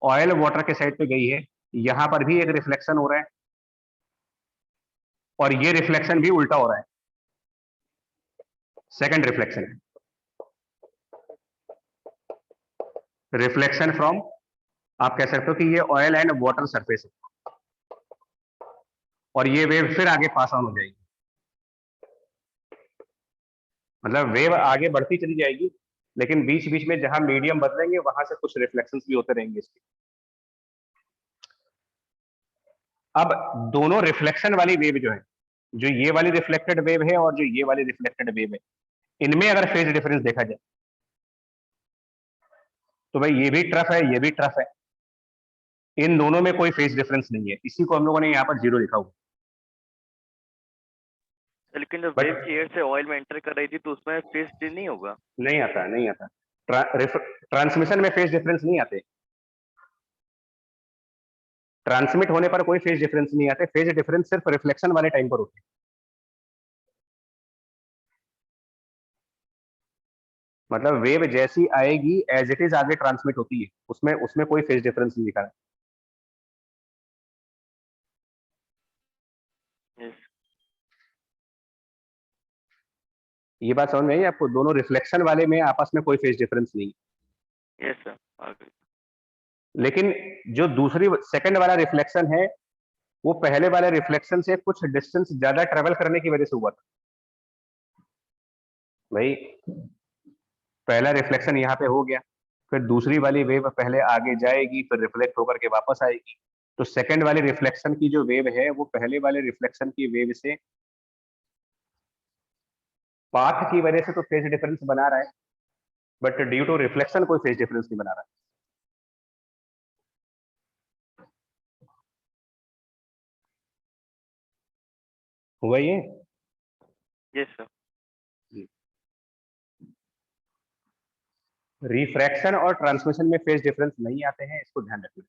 ऑयल वाटर के साइड पे गई है, यहां पर भी एक रिफ्लेक्शन हो रहा है, और ये रिफ्लेक्शन भी उल्टा हो रहा है, सेकंड रिफ्लेक्शन। रिफ्लेक्शन फ्रॉम, आप कह सकते हो कि ये ऑयल एंड वाटर सरफेस है, और ये वेव फिर आगे पास ऑन हो जाएगी, मतलब वेव आगे बढ़ती चली जाएगी, लेकिन बीच बीच में जहां मीडियम बदलेंगे वहां से कुछ रिफ्लेक्शंस भी होते रहेंगे इसके। अब दोनों रिफ्लेक्शन वाली वेव जो है, जो ये वाली रिफ्लेक्टेड वेव है और जो ये वाली रिफ्लेक्टेड वेव है, इनमें अगर फेज डिफरेंस देखा जाए तो भाई ये भी ट्रफ है, ये भी ट्रफ है, इन दोनों में कोई फेज डिफरेंस नहीं है, इसी को हम लोगों ने यहाँ पर जीरो लिखा हुआ। लेकिन जब बट वेव एयर से ऑयल में एंटर कर रही थी तो उसमें फेज चेंज नहीं होगा? नहीं आता, नहीं आता, ट्रांसमिशन में फेज डिफरेंस नहीं आते, ट्रांसमिट होने पर कोई फेज डिफरेंस नहीं आते, फेज डिफरेंस सिर्फ रिफ्लेक्शन वाले टाइम पर होते हैं। मतलब वेव जैसी आएगी एज इट इज आगे ट्रांसमिट होती है, उसमें उसमें कोई फेज डिफरेंस नहीं दिखा है। यस ये बात समझ में आई आपको? दोनों रिफ्लेक्शन वाले में आपस में कोई फेज डिफरेंस नहीं है। यस सर, आगे। लेकिन जो दूसरी सेकंड वाला रिफ्लेक्शन है, वो पहले वाले रिफ्लेक्शन से कुछ डिस्टेंस ज्यादा ट्रेवल करने की वजह से हुआ था। भाई पहला रिफ्लेक्शन यहाँ पे हो गया, फिर दूसरी वाली वेव पहले आगे जाएगी, फिर रिफ्लेक्ट होकर के वापस आएगी। तो सेकंड वाले रिफ्लेक्शन की जो वेव है वो पहले वाले रिफ्लेक्शन की वेव से पाथ की वजह से तो फेज डिफरेंस बना रहा है, बट ड्यू टू रिफ्लेक्शन कोई फेज डिफरेंस नहीं बना रहा है। हुआ ये? Yes sir. रिफ्रैक्शन और ट्रांसमिशन में फेज डिफरेंस नहीं आते हैं, इसको ध्यान रखना।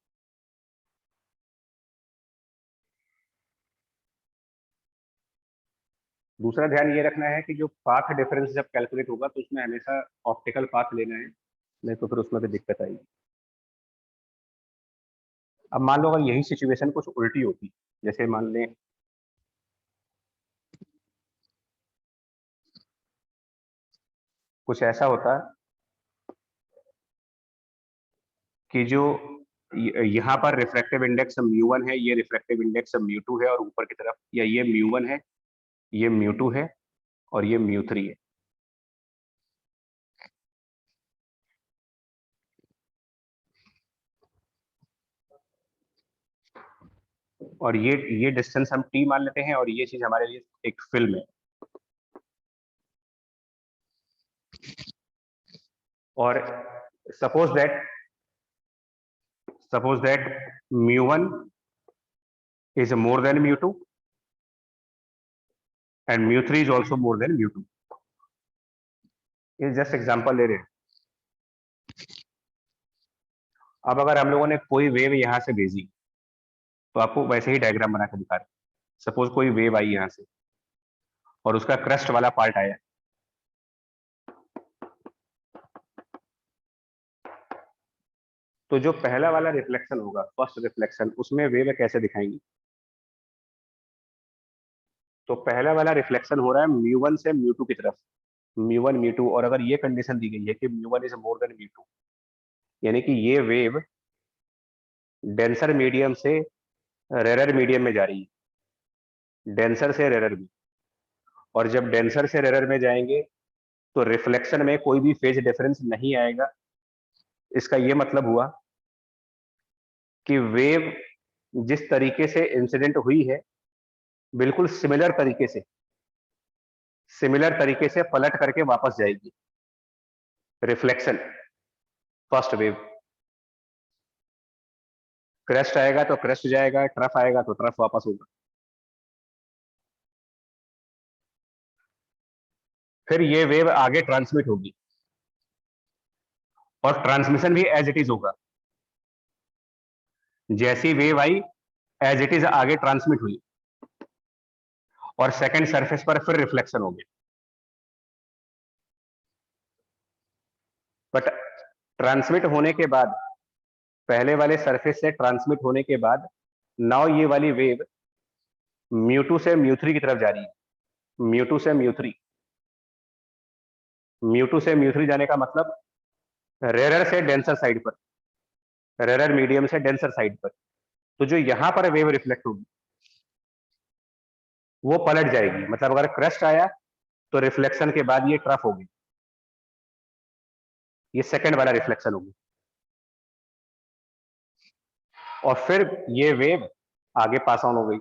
दूसरा ध्यान ये रखना है कि जो पाथ डिफरेंस जब कैलकुलेट होगा तो उसमें हमेशा ऑप्टिकल पाथ लेना है, नहीं तो फिर उसमें भी दिक्कत आएगी। अब मान लो अगर यही सिचुएशन कुछ उल्टी होती, जैसे मान लें कुछ ऐसा होता कि जो यहाँ पर रिफ्रैक्टिव इंडेक्स μ1 है, ये रिफ्रैक्टिव इंडेक्स μ2 है, और ऊपर की तरफ या ये μ1 है, ये μ2 है, और ये μ3 है। और ये डिस्टेंस हम t मान लेते हैं, और ये चीज हमारे लिए एक फिल्म है। और suppose that μ1 is more than μ2 and μ3 is also more than μ2। ये जस्ट एग्जांपल ले रहे हैं। अब अगर हम लोगों ने कोई वेव यहां से भेजी तो आपको वैसे ही डायग्राम बना के दिखा रहे हैं। सपोज कोई वेव आई यहां से और उसका क्रस्ट वाला पार्ट आया, तो जो पहला वाला रिफ्लेक्शन होगा, फर्स्ट रिफ्लेक्शन, उसमें वेव कैसे दिखाएंगे? तो पहला वाला रिफ्लेक्शन हो रहा है μ1 से μ2 की तरफ, μ1 μ2, और अगर ये कंडीशन दी गई है कि μ1 इज मोर देन μ2, यानी कि ये वेव डेंसर मीडियम से रेरर मीडियम में जा रही है, डेंसर से रेरर में। और जब डेंसर से रेरर में जाएंगे तो रिफ्लेक्शन में कोई भी फेज डिफरेंस नहीं आएगा। इसका ये मतलब हुआ कि वेव जिस तरीके से इंसिडेंट हुई है, बिल्कुल सिमिलर तरीके से सिमिलर तरीके से पलट करके वापस जाएगी। रिफ्लेक्शन, फर्स्ट वेव, क्रेस्ट आएगा तो क्रेस्ट जाएगा, ट्रफ आएगा तो ट्रफ वापस होगा। फिर ये वेव आगे ट्रांसमिट होगी और ट्रांसमिशन भी एज इट इज होगा। जैसी वेव आई एज इट इज आगे ट्रांसमिट हुई और सेकंड सरफेस पर फिर रिफ्लेक्शन हो गया। बट ट्रांसमिट होने के बाद, पहले वाले सरफेस से ट्रांसमिट होने के बाद, नाउ ये वाली वेव म्यू2 से म्यू3 की तरफ जा रही है। म्यू2 से म्यू3, म्यू2 से म्यू3 जाने का मतलब रेरर से डेंसर साइड पर, रेरर मीडियम से डेंसर साइड पर। तो जो यहां पर वेव रिफ्लेक्ट होगी वो पलट जाएगी। मतलब अगर क्रेस्ट आया तो रिफ्लेक्शन के बाद ये ट्रफ होगी, ये सेकंड वाला रिफ्लेक्शन होगी। और फिर ये वेव आगे पास ऑन हो गई।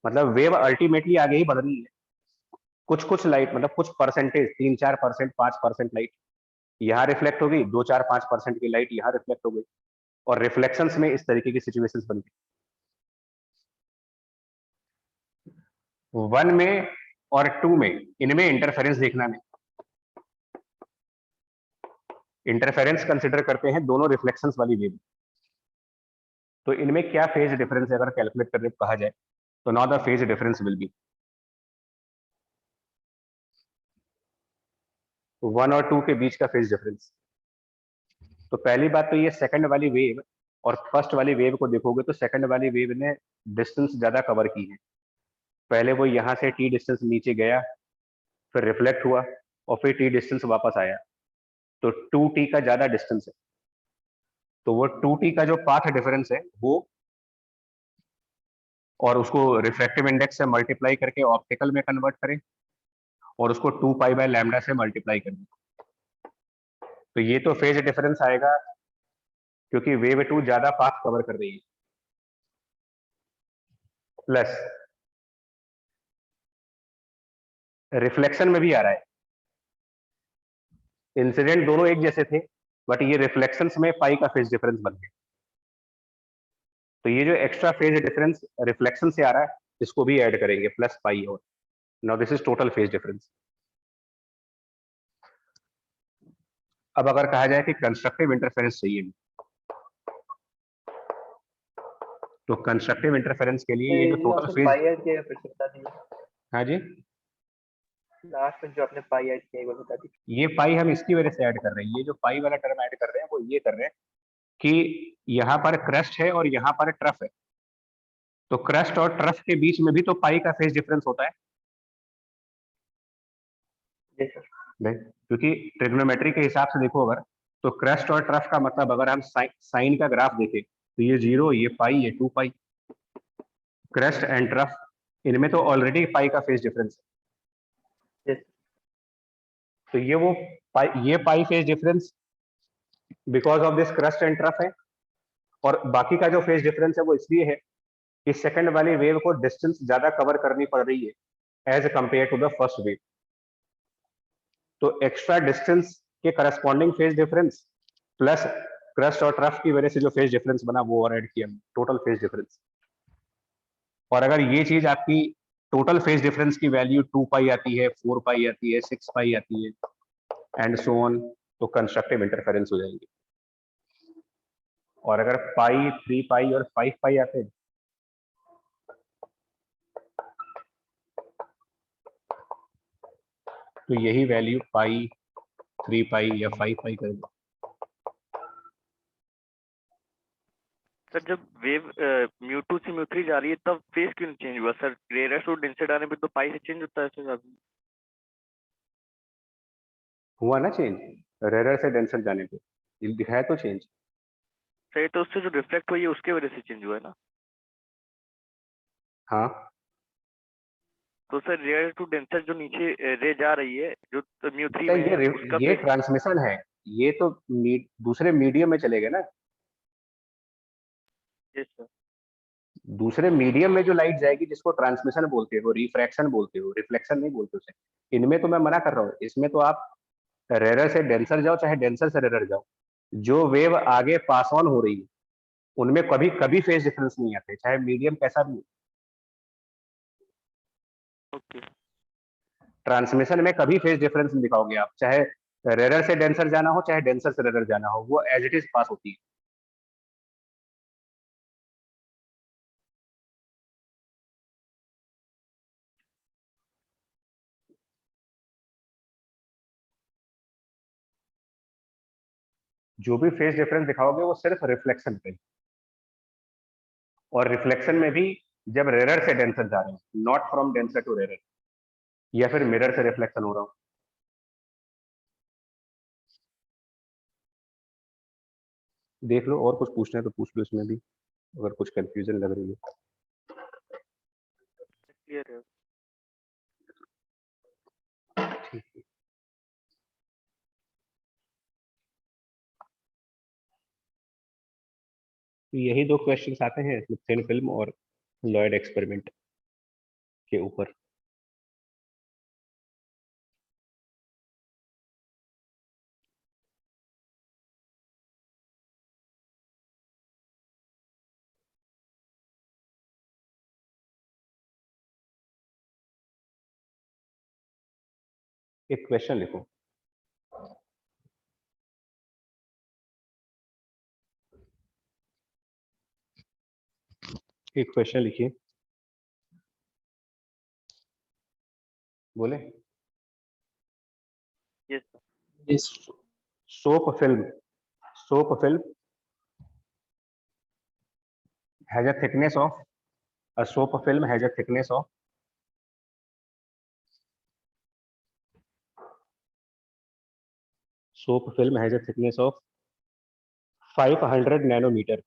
मतलब वेव अल्टीमेटली आगे ही बढ़ रही है। कुछ कुछ लाइट, मतलब कुछ परसेंटेज, 3-4%, 5% लाइट यहां रिफ्लेक्ट होगी, 2-4-5% की लाइट यहां रिफ्लेक्ट हो गई। और रिफ्लेक्शंस में इस तरीके की सिचुएशंस बन गई। 1 में और 2 में, इनमें इंटरफेरेंस देखना नहीं। इंटरफेरेंस कंसिडर करते हैं दोनों रिफ्लेक्शंस वाली वेव। तो इनमें क्या फेज डिफरेंस है अगर कैलकुलेट करने को कहा जाए तो now the phase difference will B 1 और 2 के बीच का फेज डिफरेंस। तो पहली बात तो ये सेकंड वाली वेव और फर्स्ट वाली वेव को देखोगे तो सेकंड वाली वेव ने डिस्टेंस ज्यादा कवर की है। पहले वो यहां से टी डिस्टेंस नीचे गया, फिर रिफ्लेक्ट हुआ और फिर टी डिस्टेंस वापस आया। तो 2t का ज्यादा डिस्टेंस है। तो वो 2t का जो पाथ डिफरेंस है वो, और उसको रिफ्रैक्टिव इंडेक्स से मल्टीप्लाई करके ऑप्टिकल में कन्वर्ट करें और उसको 2 पाई बाय लैम्डा से मल्टीप्लाई करें। तो ये तो फेज डिफरेंस आएगा क्योंकि वेव 2 ज्यादा पाथ कवर कर रही है। प्लस रिफ्लेक्शन में भी आ रहा है। इंसिडेंट दोनों एक जैसे थे बट ये रिफ्लेक्शंस में पाई का फेज डिफरेंस बन गया। तो ये जो एक्स्ट्रा फेज डिफरेंस रिफ्लेक्शन से आ रहा है इसको भी ऐड करेंगे, प्लस पाई। और now this is total phase difference. अब अगर कहा जाए कि कंस्ट्रक्टिव इंटरफेरेंस चाहिए तो कंस्ट्रक्टिव इंटरफेरेंस के लिए ये जो टोटल फेज, पाई ऐड किया फिर से बता दीजिए। हाँ जी, लास्ट में जो आपने पाई ऐड किया है वो बता दीजिए। ये पाई हम इसकी वजह से ऐड कर रहे हैं। ये जो पाई वाला टर्म ऐड कर रहे हैं वो ये कर रहे हैं कि यहाँ पर क्रस्ट है और यहाँ पर ट्रफ है। तो क्रस्ट और ट्रफ के बीच में भी तो पाई का फेज डिफरेंस होता है। जी सर। क्योंकि ट्रिग्नोमेट्री के हिसाब से देखो अगर, तो क्रस्ट और ट्रफ का मतलब अगर हम साइन का ग्राफ देखें तो ये 0, ये पाई, ये 2 पाई। क्रस्ट एंड ट्रफ, इनमें तो ऑलरेडी पाई का फेज डिफरेंस है। जी तो ये pi phase difference because of this crust and trough है। और बाकी का जो फेज डिफरेंस है वो इसलिए है कि सेकंड वाली वेव को डिस्टेंस ज्यादा कवर करनी पड़ रही है as compare to the first wave. तो एक्स्ट्रा डिस्टेंस के corresponding phase difference plus crest और ट्रफ की वजह से जो फेज डिफरेंस बना वो और ऐड किया, टोटल फेज डिफरेंस। और अगर ये चीज आपकी टोटल फेज डिफरेंस की वैल्यू 2 पाई आती है, 4 पाई आती है, 6 पाई आती है एंड सो ऑन, तो कंस्ट्रक्टिव इंटरफेरेंस हो जाएंगे। और अगर पाई, 3 पाई और 5 पाई आते हैं तो यही वैल्यू पाई, 3 पाई या 5 पाई कर दो। सर जब वेव म्यू2 से म्यू3 जा रही है तब फेज क्यों चेंज हुआ सर? रेयरेस्ट और डेंसर आने पे तो पाई से चेंज होता है सर। हुआ ना चेंज, रेरर से डेंसर जाने पे है तो चेंज। सर तो उससे जो रिफ्लेक्ट हुई है उसके वजह से चेंज हुआ है ना? हाँ, तो सर रेयर टू डेंसर जो नीचे रे जा रही है जो म्यू3 तो में है उसका ये ट्रांसमिशन है, ये तो दूसरे मीडियम में चले गए ना। yes, sir. दूसरे मीडियम में जो लाइट जाएगी जिसको ट्रांसमिशन बोलते हो, रिफ्रैक्शन बोलते हो, रिफ्लेक्शन नहीं बोलते उसे, इनमें तो मैं मना कर रहा हूँ। इसमें तो आप रेरर से डेंसर जाओ चाहे डेंसर से रेरर जाओ, जो वेव आगे पास ऑन हो रही है उनमें कभी कभी फेज डिफरेंस नहीं आते, चाहे मीडियम कैसा भी हो। ओके। ट्रांसमिशन में कभी फेज डिफरेंस नहीं दिखाओगे आप, चाहे रेरर से डेंसर जाना हो चाहे डेंसर से रेरर जाना हो, वो एज इट इज पास होती है। जो भी फेज डिफरेंस दिखाओगे वो सिर्फ रिफ्लेक्शन पे, और रिफ्लेक्शन में भी जब रेरर से डेंसर जा रहे हैं, not from denser to rarer, या फिर मिरर से रिफ्लेक्शन हो रहा हो। देख लो, और कुछ पूछना है तो पूछ लो इसमें भी, अगर कुछ कंफ्यूजन लग रही है। क्लियर है। ठीक है। तो यही दो क्वेश्चंस आते हैं इसमें, थिन फिल्म और लॉयड एक्सपेरिमेंट के ऊपर। एक क्वेश्चन लिखो। एक क्वेश्चन लिखिए। बोले? Yes Yes. Soap film has a thickness of a soap film has a thickness of soap film has a thickness of 500 nanometer,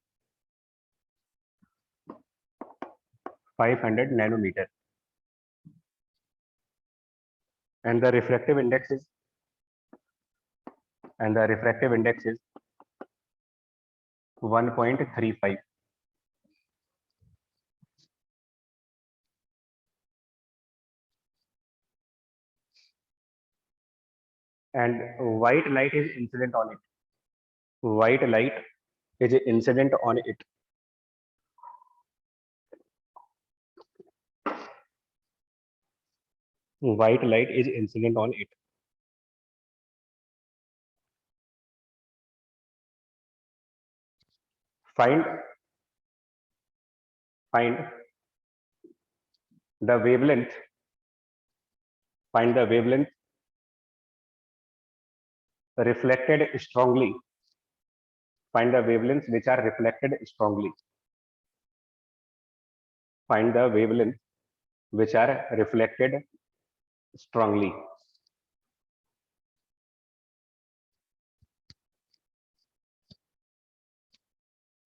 500 nanometer, and the refractive index is 1.35. And white light is incident on it. White light is incident on it. White light is incident on it. Find the wavelength. Find the wavelength reflected strongly. Find the wavelengths which are reflected strongly. Find the wavelengths which are reflected strongly.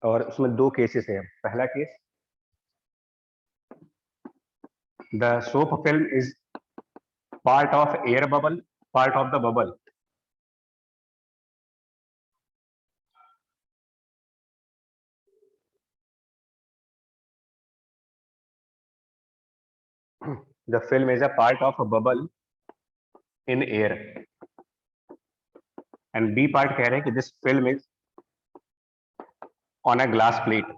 और उसमें दो cases है। पहला case, the soap film is part of air bubble, part of the bubble. The film is a part of a bubble in air. And B part कह रहे हैं कि this film is on a glass plate.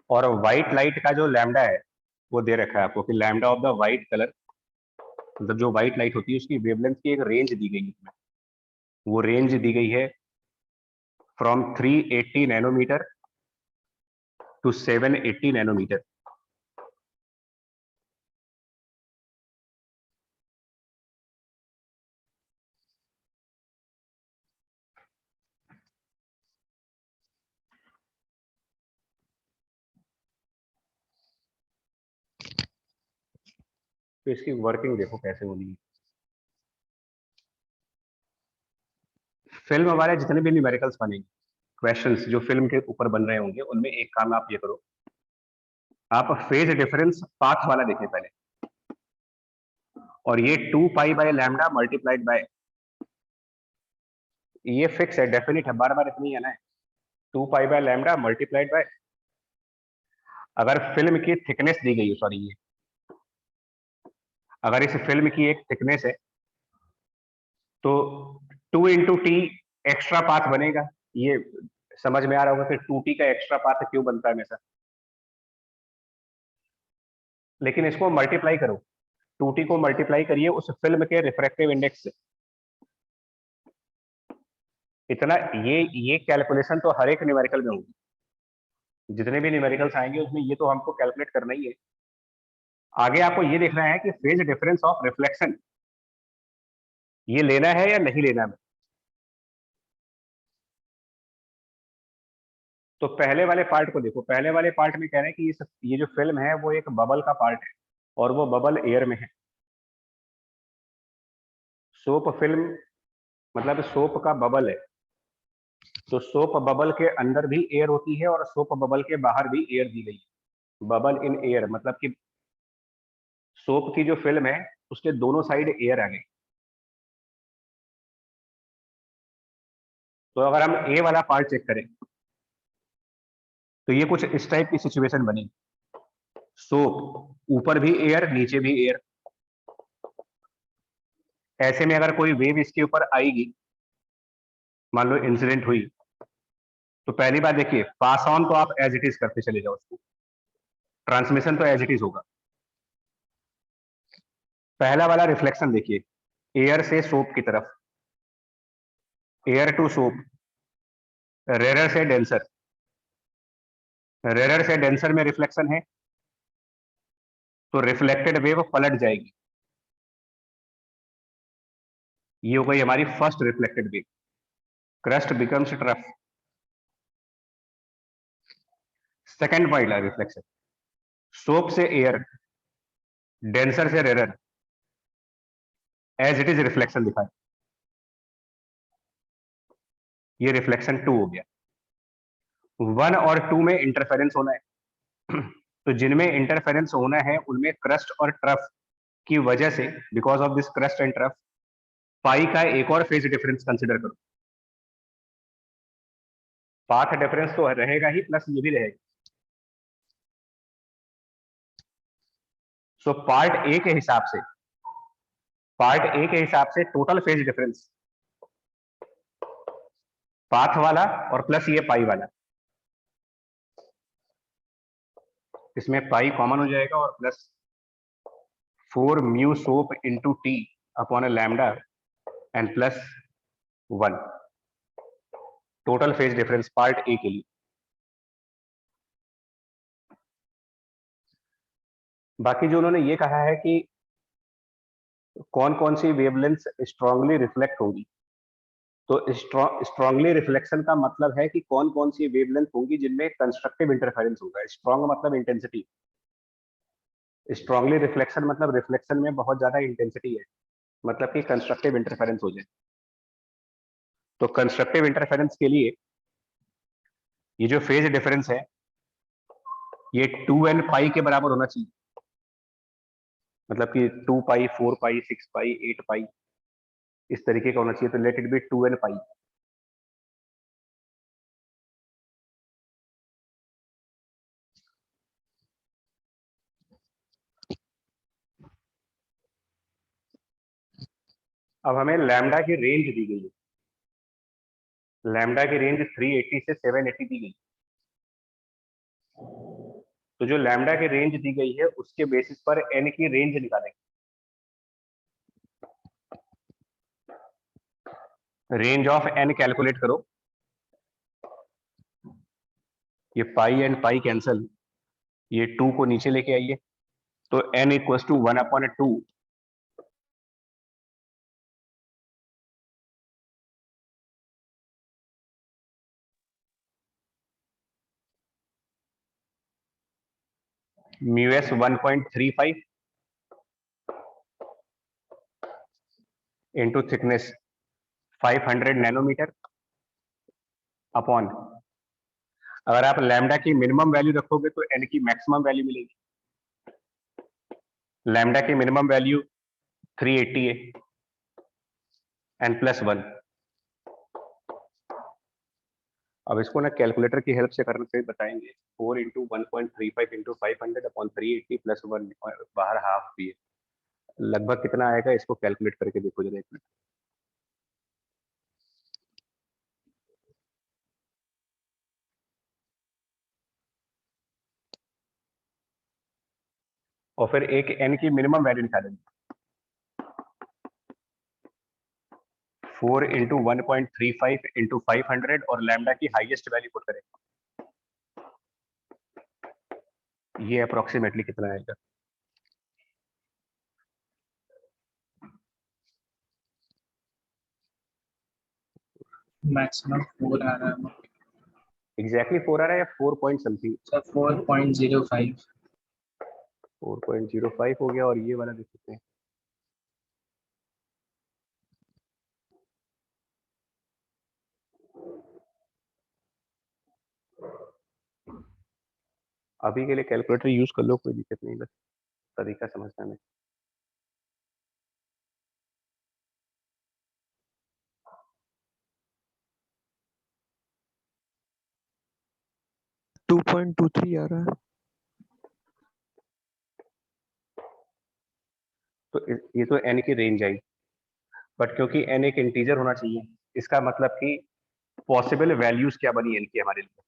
और white light का जो lambda है वो दे रखा है आपको कि lambda of the white colour, मतलब जो व्हाइट लाइट होती है उसकी वेवलेंथ की एक रेंज दी गई है। वो रेंज दी गई है फ्रॉम 380 नैनोमीटर टू 780 नैनोमीटर। तो इसकी वर्किंग देखो कैसे होनी है। फिल्म वाले जितने भी न्यूमेरिकल्स बनेंगे क्वेश्चंस जो फिल्म के ऊपर बन रहे होंगे उनमें एक काम आप ये करो, आप फेज डिफरेंस पाथ वाला देखें पहले, और ये 2 pi by lambda multiplied by, ये फिक्स है, डेफिनिट है, बार बार इतना ही आना है, 2 pi by lambda multiplied by, अगर फिल्म की थिकनेस दी गई है, सॉरी ये, अगर इस फिल्म की एक थिकनेस है तो 2 इंटू टी एक्स्ट्रा पाथ बनेगा। ये समझ में आ रहा होगा कि 2t का एक्स्ट्रा पाथ क्यों बनता है हमेशा, लेकिन इसको मल्टीप्लाई करो, 2t को मल्टीप्लाई करिए उस फिल्म के रिफ्रैक्टिव इंडेक्स से। इतना ये कैलकुलेशन तो हर एक न्यूमेरिकल में होगी, जितने भी न्यूमेरिकल्स आएंगे उसमें ये तो हमको कैलकुलेट करना ही है। आगे आपको ये देखना है कि फेज डिफरेंस ऑफ रिफ्लेक्शन ये लेना है या नहीं लेना है। तो पहले वाले पार्ट को देखो, पहले वाले पार्ट में कह रहे हैं कि ये जो फिल्म है वो एक बबल का पार्ट है और वो बबल एयर में है। सोप फिल्म मतलब सोप का बबल है, तो सोप बबल के अंदर भी एयर होती है और सोप बबल के बाहर भी एयर दी गई है। बबल इन एयर मतलब कि सोप की जो फिल्म है उसके दोनों साइड एयर आ गई। तो अगर हम ए वाला पार्ट चेक करें तो ये कुछ इस टाइप की सिचुएशन बनी, सोप ऊपर भी एयर नीचे भी एयर। ऐसे में अगर कोई वेव इसके ऊपर आएगी, मान लो इंसिडेंट हुई, तो पहली बात देखिए, पास ऑन तो आप एज इट इज करते चले जाओ उसको, ट्रांसमिशन तो एज इट इज होगा। पहला वाला रिफ्लेक्शन देखिए, एयर से सोप की तरफ, एयर टू सोप, रेरर से डेंसर, रेरर से डेंसर में रिफ्लेक्शन है तो रिफ्लेक्टेड वेव पलट जाएगी। ये हो गई हमारी first reflected wave, crest becomes trough. Second point है रिफ्लेक्शन, सोप से एयर, डेंसर से rarer, as it is reflection दिखाए, ये रिफ्लेक्शन 2 हो गया। 1 और 2 में इंटरफेरेंस होना है तो जिनमें इंटरफेरेंस होना है उनमें क्रस्ट और ट्रफ की वजह से, because of this crust and trough, pi का एक और फेज डिफरेंस कंसिडर करो। पाथ डिफरेंस तो रहेगा ही, प्लस ये भी रहेगा। सो पार्ट ए के हिसाब से, पार्ट ए के हिसाब से टोटल फेज डिफरेंस, पाथ वाला और प्लस ये पाई वाला, इसमें पाई कॉमन हो जाएगा और plus 4 mu soap into T upon A lambda and plus 1, total phase difference part A के लिए। बाकी जो उन्होंने ये कहा है कि कौन कौन सी वेवलेंथ स्ट्रांगली रिफ्लेक्ट होगी, तो स्ट्रांगली रिफ्लेक्शन का मतलब है कि कौन कौन सी वेवलेंथ होंगी जिनमें कंस्ट्रक्टिव इंटरफेरेंस होगा। स्ट्रांग मतलब इंटेंसिटी, स्ट्रांगली रिफ्लेक्शन मतलब रिफ्लेक्शन में बहुत ज्यादा इंटेंसिटी है, मतलब कि कंस्ट्रक्टिव इंटरफेरेंस हो जाए। तो कंस्ट्रक्टिव इंटरफेरेंस के लिए ये जो फेज डिफरेंस है ये 2n पाई के बराबर होना चाहिए, मतलब कि 2 पाई, 4 पाई, 6 पाई, 8 पाई, इस तरीके का होना चाहिए। तो लेट इट बी 2n पाई। अब हमें लैम्डा की रेंज दी गई है, लैम्डा की रेंज 380 से 780 दी गई। तो जो लैम्डा की रेंज दी गई है उसके बेसिस पर n की रेंज निकालेंगे। रेंज ऑफ n कैलकुलेट करो, ये पाई एंड पाई कैंसल, ये 2 को नीचे लेके आइए, तो n equal to 1/2 μs 1.35 into thickness 500 nanometre upon, अगर आप लैम्डा की मिनिमम वैल्यू रखोगे तो n की मैक्सिमम वैल्यू मिलेगी। लैम्डा की मिनिमम वैल्यू 380 है, n+1। अब इसको ना कैलकुलेटर की हेल्प से करने से बताएंगे। 4 इंटू 1.35 इंटू 500 अपॉन 380 प्लस 1, और बाहर हाफ भी है, लगभग कितना आएगा इसको कैलकुलेट करके देखो जरा एक मिनट। और फिर एक n की मिनिमम वैल्यू निकालेंगे। 4 इंटू 1.35 इंटू 500 और लैम्डा की हाईएस्ट वैल्यू पुट करेंगे, ये अप्रोक्सीमेटली कितना आएगा। मैक्सिमम 4 आ रहा है एग्जैक्टली 4 आ रहा है या 4 पॉइंट समथिंग? सर, 4.05। 4.05 हो गया। और ये वाला देख सकते हैं, अभी के लिए कैलकुलेटर यूज कर लो, कोई दिक्कत नहीं, बस तरीका समझना है। 2.23 आ रहा है। तो ये तो n की रेंज आई, बट क्योंकि n एक इंटीजर होना चाहिए, इसका मतलब कि पॉसिबल वैल्यूज क्या बनी n की हमारे लिए।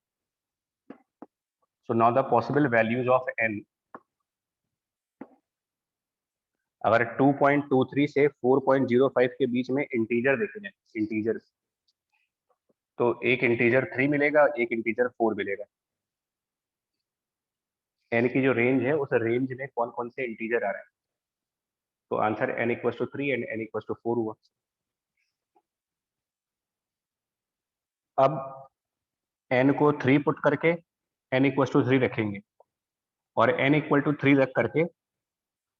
So now the possible values of n, अगर 2.23 से 4.05 के बीच में इंटीजर देखे जाए, इंटीजर, तो एक इंटीजर 3 मिलेगा, एक इंटीजर 4 मिलेगा। n की जो रेंज है उस रेंज में कौन कौन से इंटीजर आ रहे हैं, तो आंसर n=3 एंड n=4 हुआ। अब n को 3 पुट करके n=3 रखेंगे, और n=3 रख करके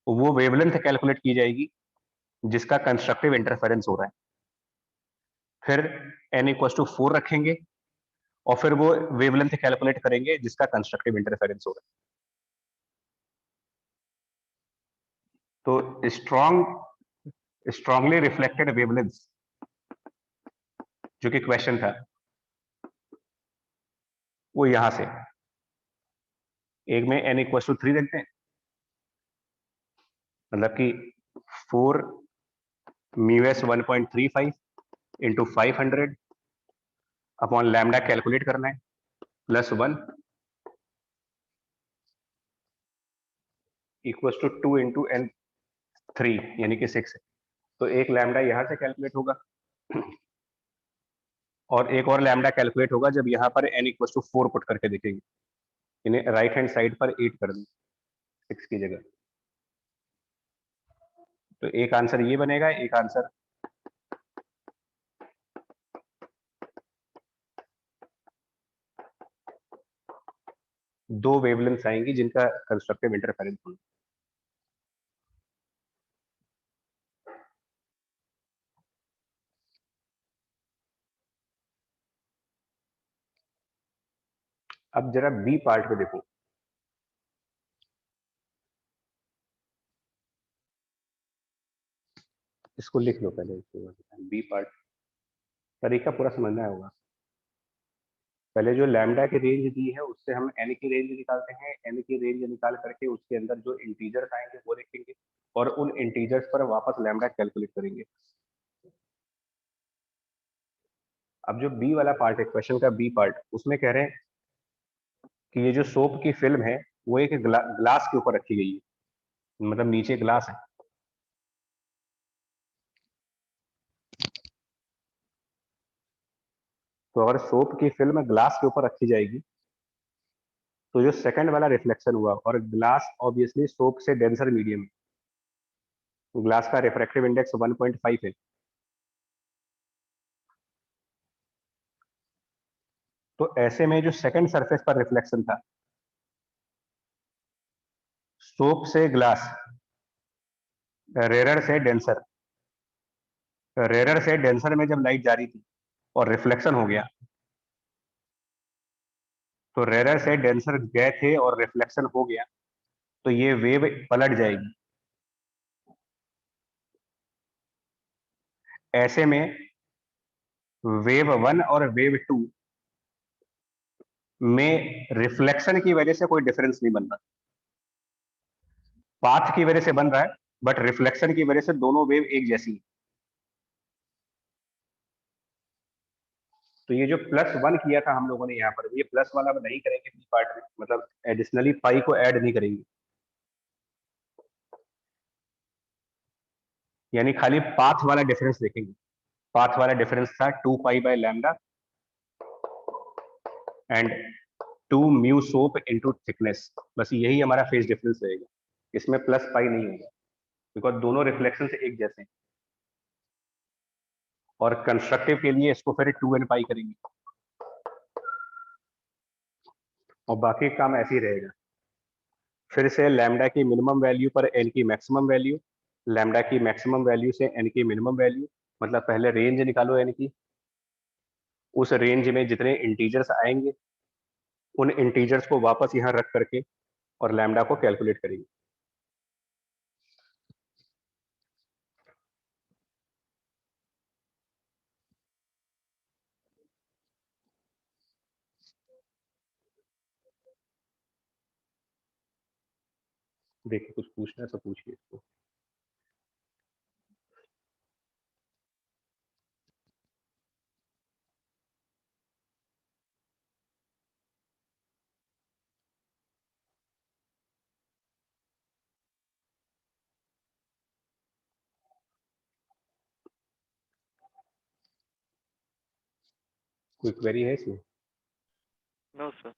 वो वेवलेंथ कैलकुलेट की जाएगी जिसका कंस्ट्रक्टिव इंटरफेरेंस हो रहा है। फिर n=4 रखेंगे और फिर वो वेवलेंथ कैलकुलेट करेंगे जिसका कंस्ट्रक्टिव इंटरफेरेंस हो रहा है। तो स्ट्रांगली रिफ्लेक्टेड वेवलेंथ जो कि क्वेश्चन था, वो यहां से एक में n=3 देखते हैं, मतलब कि 4 μs 1.35 into 500 upon lambda calculate करना है, +1 = 2 इंटू n3 यानी कि 6 है। तो एक लैम्डा यहां से कैलकुलेट होगा और एक और लैम्डा कैलकुलेट होगा जब यहाँ पर n=4 पुट करके देखेंगे, यानी राइट हैंड साइड पर 8 कर दें 6 की जगह। तो एक आंसर ये बनेगा, एक आंसर दो वेवलेंथ्स आएंगी जिनका कंस्ट्रक्टिव इंटरफेरेंस होगा। अब जरा बी पार्ट पे देखो, इसको लिख लो पहले, बी पार्ट तरीका पूरा समझना होगा। पहले जो लैम्डा की रेंज दी है उससे हम n की रेंज निकालते हैं, n की रेंज निकाल करके उसके अंदर जो इंटीजर्स आएंगे वो लिखेंगे और उन इंटीजर्स पर वापस लैम्डा कैलकुलेट करेंगे। अब जो बी वाला पार्ट है क्वेश्चन का, बी पार्ट, उसमें कह रहे हैं कि ये जो सोप की फिल्म है वो एक ग्लास के ऊपर रखी गई है, मतलब नीचे ग्लास है। तो अगर सोप की फिल्म ग्लास के ऊपर रखी जाएगी तो जो सेकंड वाला रिफ्लेक्शन हुआ, और ग्लास ऑब्वियसली सोप से डेंसर मीडियम, ग्लास का रिफ्रैक्टिव इंडेक्स 1.5 है, तो ऐसे में जो सेकंड सरफेस पर रिफ्लेक्शन था सोप से ग्लास, रेरर से डेंसर, रेरर से डेंसर में जब लाइट जा रही थी और रिफ्लेक्शन हो गया, तो रेयर से डेंसर गए थे और रिफ्लेक्शन हो गया, तो ये वेव पलट जाएगी। ऐसे में वेव 1 और वेव 2 में रिफ्लेक्शन की वजह से कोई डिफरेंस नहीं बन रहा, पाथ की वजह से बन रहा है, बट रिफ्लेक्शन की वजह से दोनों वेव एक जैसी है। तो ये जो +1 किया था हम लोगों ने यहाँ पर, ये प्लस वाला नहीं करेंगे बी पार्ट में, मतलब एडिशनली पाई को ऐड नहीं करेंगे, यानी खाली पाथ वाला डिफरेंस देखेंगे। पाथ वाला डिफरेंस था 2π/λ एंड 2 μ सोप इनटू थिकनेस, बस यही हमारा फेज डिफरेंस रहेगा, इसमें +π नहीं होगा, बिकॉज दोनों रिफ्लेक्शन से एक जैसे हैं। और कंस्ट्रक्टिव के लिए इसको फिर 2n π करेंगे, और बाकी काम ऐसे ही रहेगा। फिर से लैम्डा की मिनिमम वैल्यू पर n की मैक्सिमम वैल्यू, लैम्डा की मैक्सिमम वैल्यू से n की मिनिमम वैल्यू, मतलब पहले रेंज निकालो n की, उस रेंज में जितने इंटीजर्स आएंगे उन इंटीजर्स को वापस यहाँ रख करके और लैम्डा को कैलकुलेट करेंगे। देखिए कुछ पूछना है तो पूछिए इसको। कोई क्वेरी है इसमें? No sir.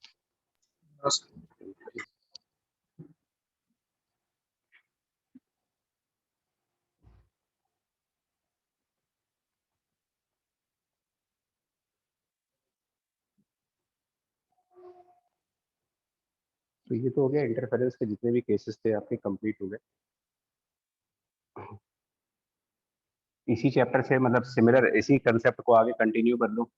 तो ये तो हो गया इंटरफेरेंस के जितने भी केसेस थे आपके कंप्लीट हो गए। इसी चैप्टर से मतलब सिमिलर इसी कंसेप्ट को आगे कंटिन्यू कर लो।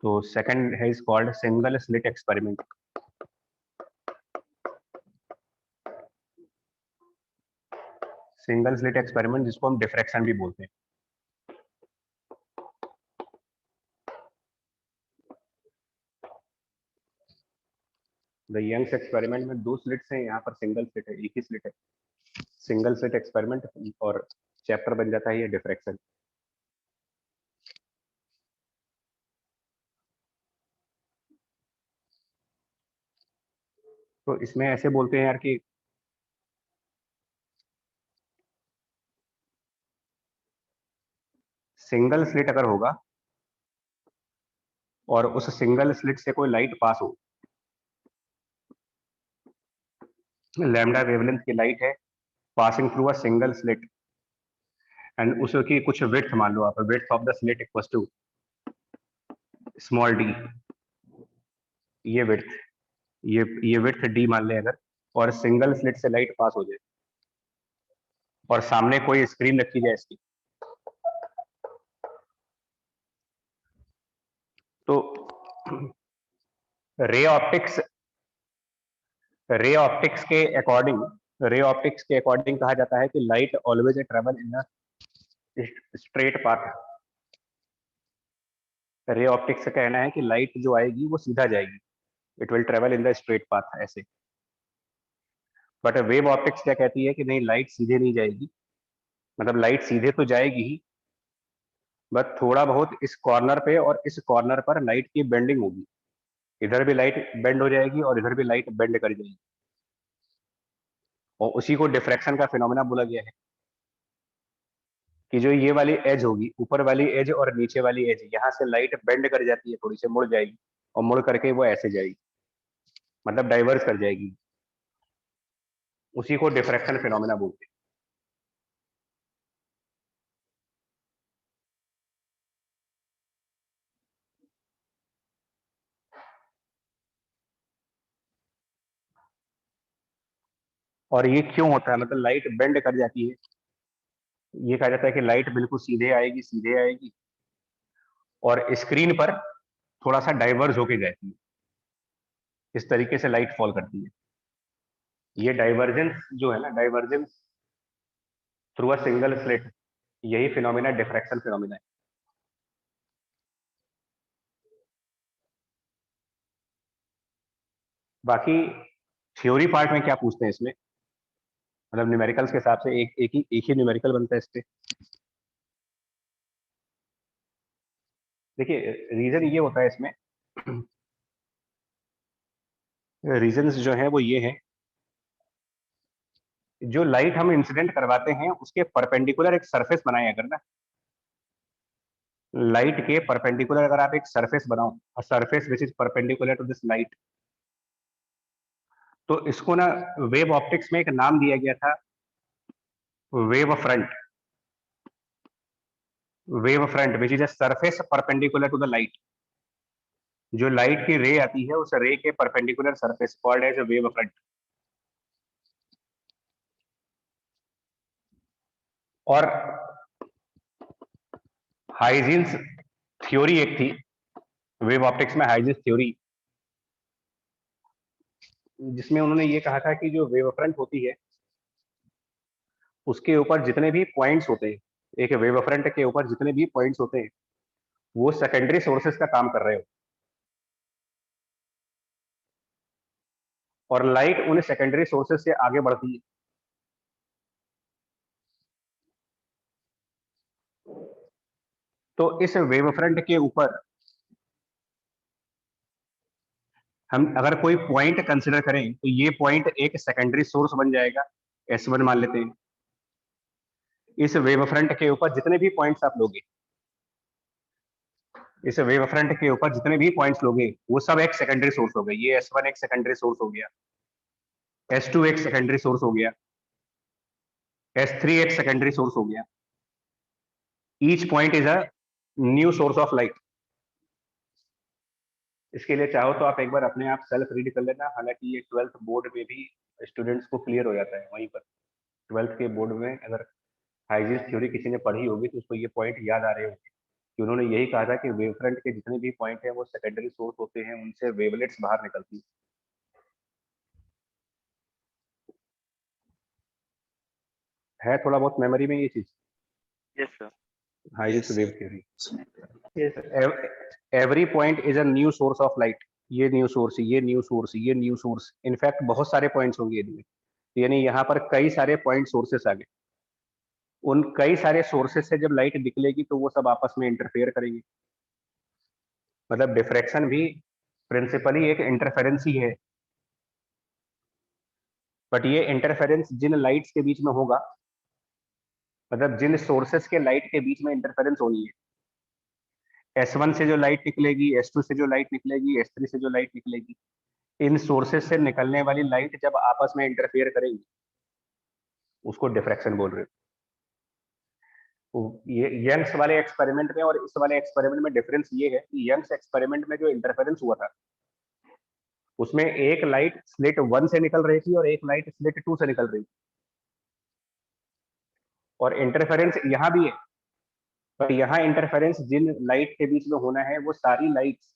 तो सेकंड है is called single slit experiment. Single slit experiment जिसको हम डिफ्रैक्शन भी बोलते हैं। द यंग्स एक्सपेरिमेंट में 2 स्लिट्स हैं, यहाँ पर सिंगल स्लिट है, एक ही स्लिट है। सिंगल स्लिट एक्सपेरिमेंट और चैप्टर बन जाता है ये डिफ्रैक्शन। तो इसमें ऐसे बोलते हैं यार कि सिंगल स्लिट अगर होगा और उस सिंगल स्लिट से कोई लाइट पास हो, लैम्डा वेवलेंथ की लाइट है passing through a single slit, and उसकी कुछ विड्थ मान लो आप, width of the slit equals to small D, ये विड्थ, ये विड्थ डी मान ले अगर, और सिंगल स्लिट से लाइट पास हो जाए और सामने कोई स्क्रीन रखी जाए इसकी, तो रे ऑप्टिक्स रे ऑप्टिक्स के अकॉर्डिंग कहा जाता है कि light always travel in straight path. Ray optics का कहना है कि लाइट जो आएगी वो सीधा जाएगी, it will travel in the straight path ऐसे। बट वेव ऑप्टिक्स क्या कहती है कि नहीं, लाइट सीधे नहीं जाएगी, मतलब लाइट सीधे तो जाएगी ही, बट थोड़ा बहुत इस कॉर्नर पे और इस कॉर्नर पर लाइट की बेंडिंग होगी, इधर भी लाइट बेंड हो जाएगी और इधर भी लाइट बेंड कर जाएगी, और उसी को डिफ्रैक्शन का फिनोमेना बोला गया है कि जो ये वाली एज होगी, ऊपर वाली एज और नीचे वाली एज, यहाँ से लाइट बेंड कर जाती है, थोड़ी से मुड़ जाएगी और मुड़ करके वो ऐसे जाएगी, मतलब डाइवर्स कर जाएगी, उसी को डिफ्रैक्शन फिनोमेना बोलते हैं। और ये क्यों होता है, मतलब लाइट बेंड कर जाती है, ये कहा जाता है कि लाइट बिल्कुल सीधे आएगी और स्क्रीन पर थोड़ा सा डाइवर्स होके जाती है, इस तरीके से लाइट फॉल करती है। ये डाइवर्जेंस जो है ना, divergence through a single slit, यही फिनोमिना डिफ्रैक्शन फिनोमिना है। बाकी थ्योरी पार्ट में क्या पूछते हैं इसमें, मतलब न्यूमेरिकल्स के हिसाब से एक ही न्यूमेरिकल बनता है इससे। देखिए रीजन ये होता है इसमें, रीजंस जो है वो ये है, जो लाइट हम इंसिडेंट करवाते हैं उसके परपेंडिकुलर एक सरफेस बनाए अगर ना, लाइट के परपेंडिकुलर अगर आप एक सरफेस बनाओ, और surface which is perpendicular to this light, तो इसको ना वेव ऑप्टिक्स में एक नाम दिया गया था, wave front. Wave front which is a surface perpendicular to the light, जो लाइट की रे आती है उस रे के perpendicular surface called as a wave front. और हाइजेंस थ्योरी एक थी वेव ऑप्टिक्स में, हाइजेंस थ्योरी, जिसमें उन्होंने ये कहा था कि जो वेव फ्रंट होती है उसके ऊपर जितने भी पॉइंट्स होते हैं, एक वेव फ्रंट के ऊपर जितने भी पॉइंट्स होते हैं वो सेकेंडरी सोर्सेस का काम कर रहे हो, और लाइट उन सेकेंडरी सोर्सेस से आगे बढ़ती है। तो इस वेव फ्रंट के ऊपर हम अगर कोई पॉइंट कंसिडर करें तो ये पॉइंट एक सेकेंडरी सोर्स बन जाएगा, S1 मान लेते हैं। इस वेव फ्रंट के ऊपर जितने भी पॉइंट्स आप लोगे, इस वेव फ्रंट के ऊपर जितने भी पॉइंट्स लोगे वो सब एक सेकेंडरी सोर्स हो गए। ये S1 एक सेकेंडरी सोर्स हो गया, S2 एक सेकेंडरी सोर्स हो गया, S3 एक सेकेंडरी सोर्स हो गया। Each point is a new source of light. इसके लिए चाहो तो आप एक बार अपने आप सेल्फ रीड कर लेना, हालांकि ये 12th बोर्ड में भी स्टूडेंट्स को क्लियर हो जाता है वहीं पर। 12th के बोर्ड में अगर हाइजेंस थ्योरी किसी ने पढ़ी होगी तो उसको ये पॉइंट याद आ रहे होंगे कि उन्होंने यही कहा था कि वेव फ्रंट के जितने भी पॉइंट हैं वो सेकेंडरी सोर्स होते हैं, उनसे वेवलेट्स बाहर निकलती है। थोड़ा बहुत मेमोरी में ये चीज, yes sir. Huygens wave theory. Yes, every point is a new source of light. ये न्यू सोर्स, ये न्यू सोर्स, ये न्यू सोर्स, इनफैक्ट बहुत सारे पॉइंट्स होंगे इनमें, यानी यहाँ पर कई सारे पॉइंट सोर्सेस आ गए। उन कई सारे सोर्सेस से जब लाइट निकलेगी तो वो सब आपस में इंटरफेयर करेंगे। मतलब डिफ्रैक्शन भी प्रिंसिपली एक इंटरफेरेंस ही है, बट ये इंटरफेरेंस जिन लाइट्स के बीच में होगा, मतलब जिन सोर्सेस के लाइट के बीच में इंटरफेरेंस होनी है, S1 से जो लाइट निकलेगी, S2 से जो लाइट निकलेगी, S3 से जो लाइट निकलेगी, इन सोर्सेस से निकलने वाली लाइट जब आपस में इंटरफेयर करेंगी उसको डिफ्रैक्शन बोल रहे हो। तो ये यंग्स वाले एक्सपेरिमेंट में और इस वाले एक्सपेरिमेंट में डिफरेंस ये है कि यंग्स एक्सपेरिमेंट में जो इंटरफेरेंस हुआ था उसमें एक लाइट स्लिट 1 से निकल रही थी और एक लाइट स्लिट 2 से निकल रही थी, और इंटरफेरेंस यहाँ भी है, पर यहाँ इंटरफेरेंस जिन लाइट के बीच में होना है वो सारी लाइट्स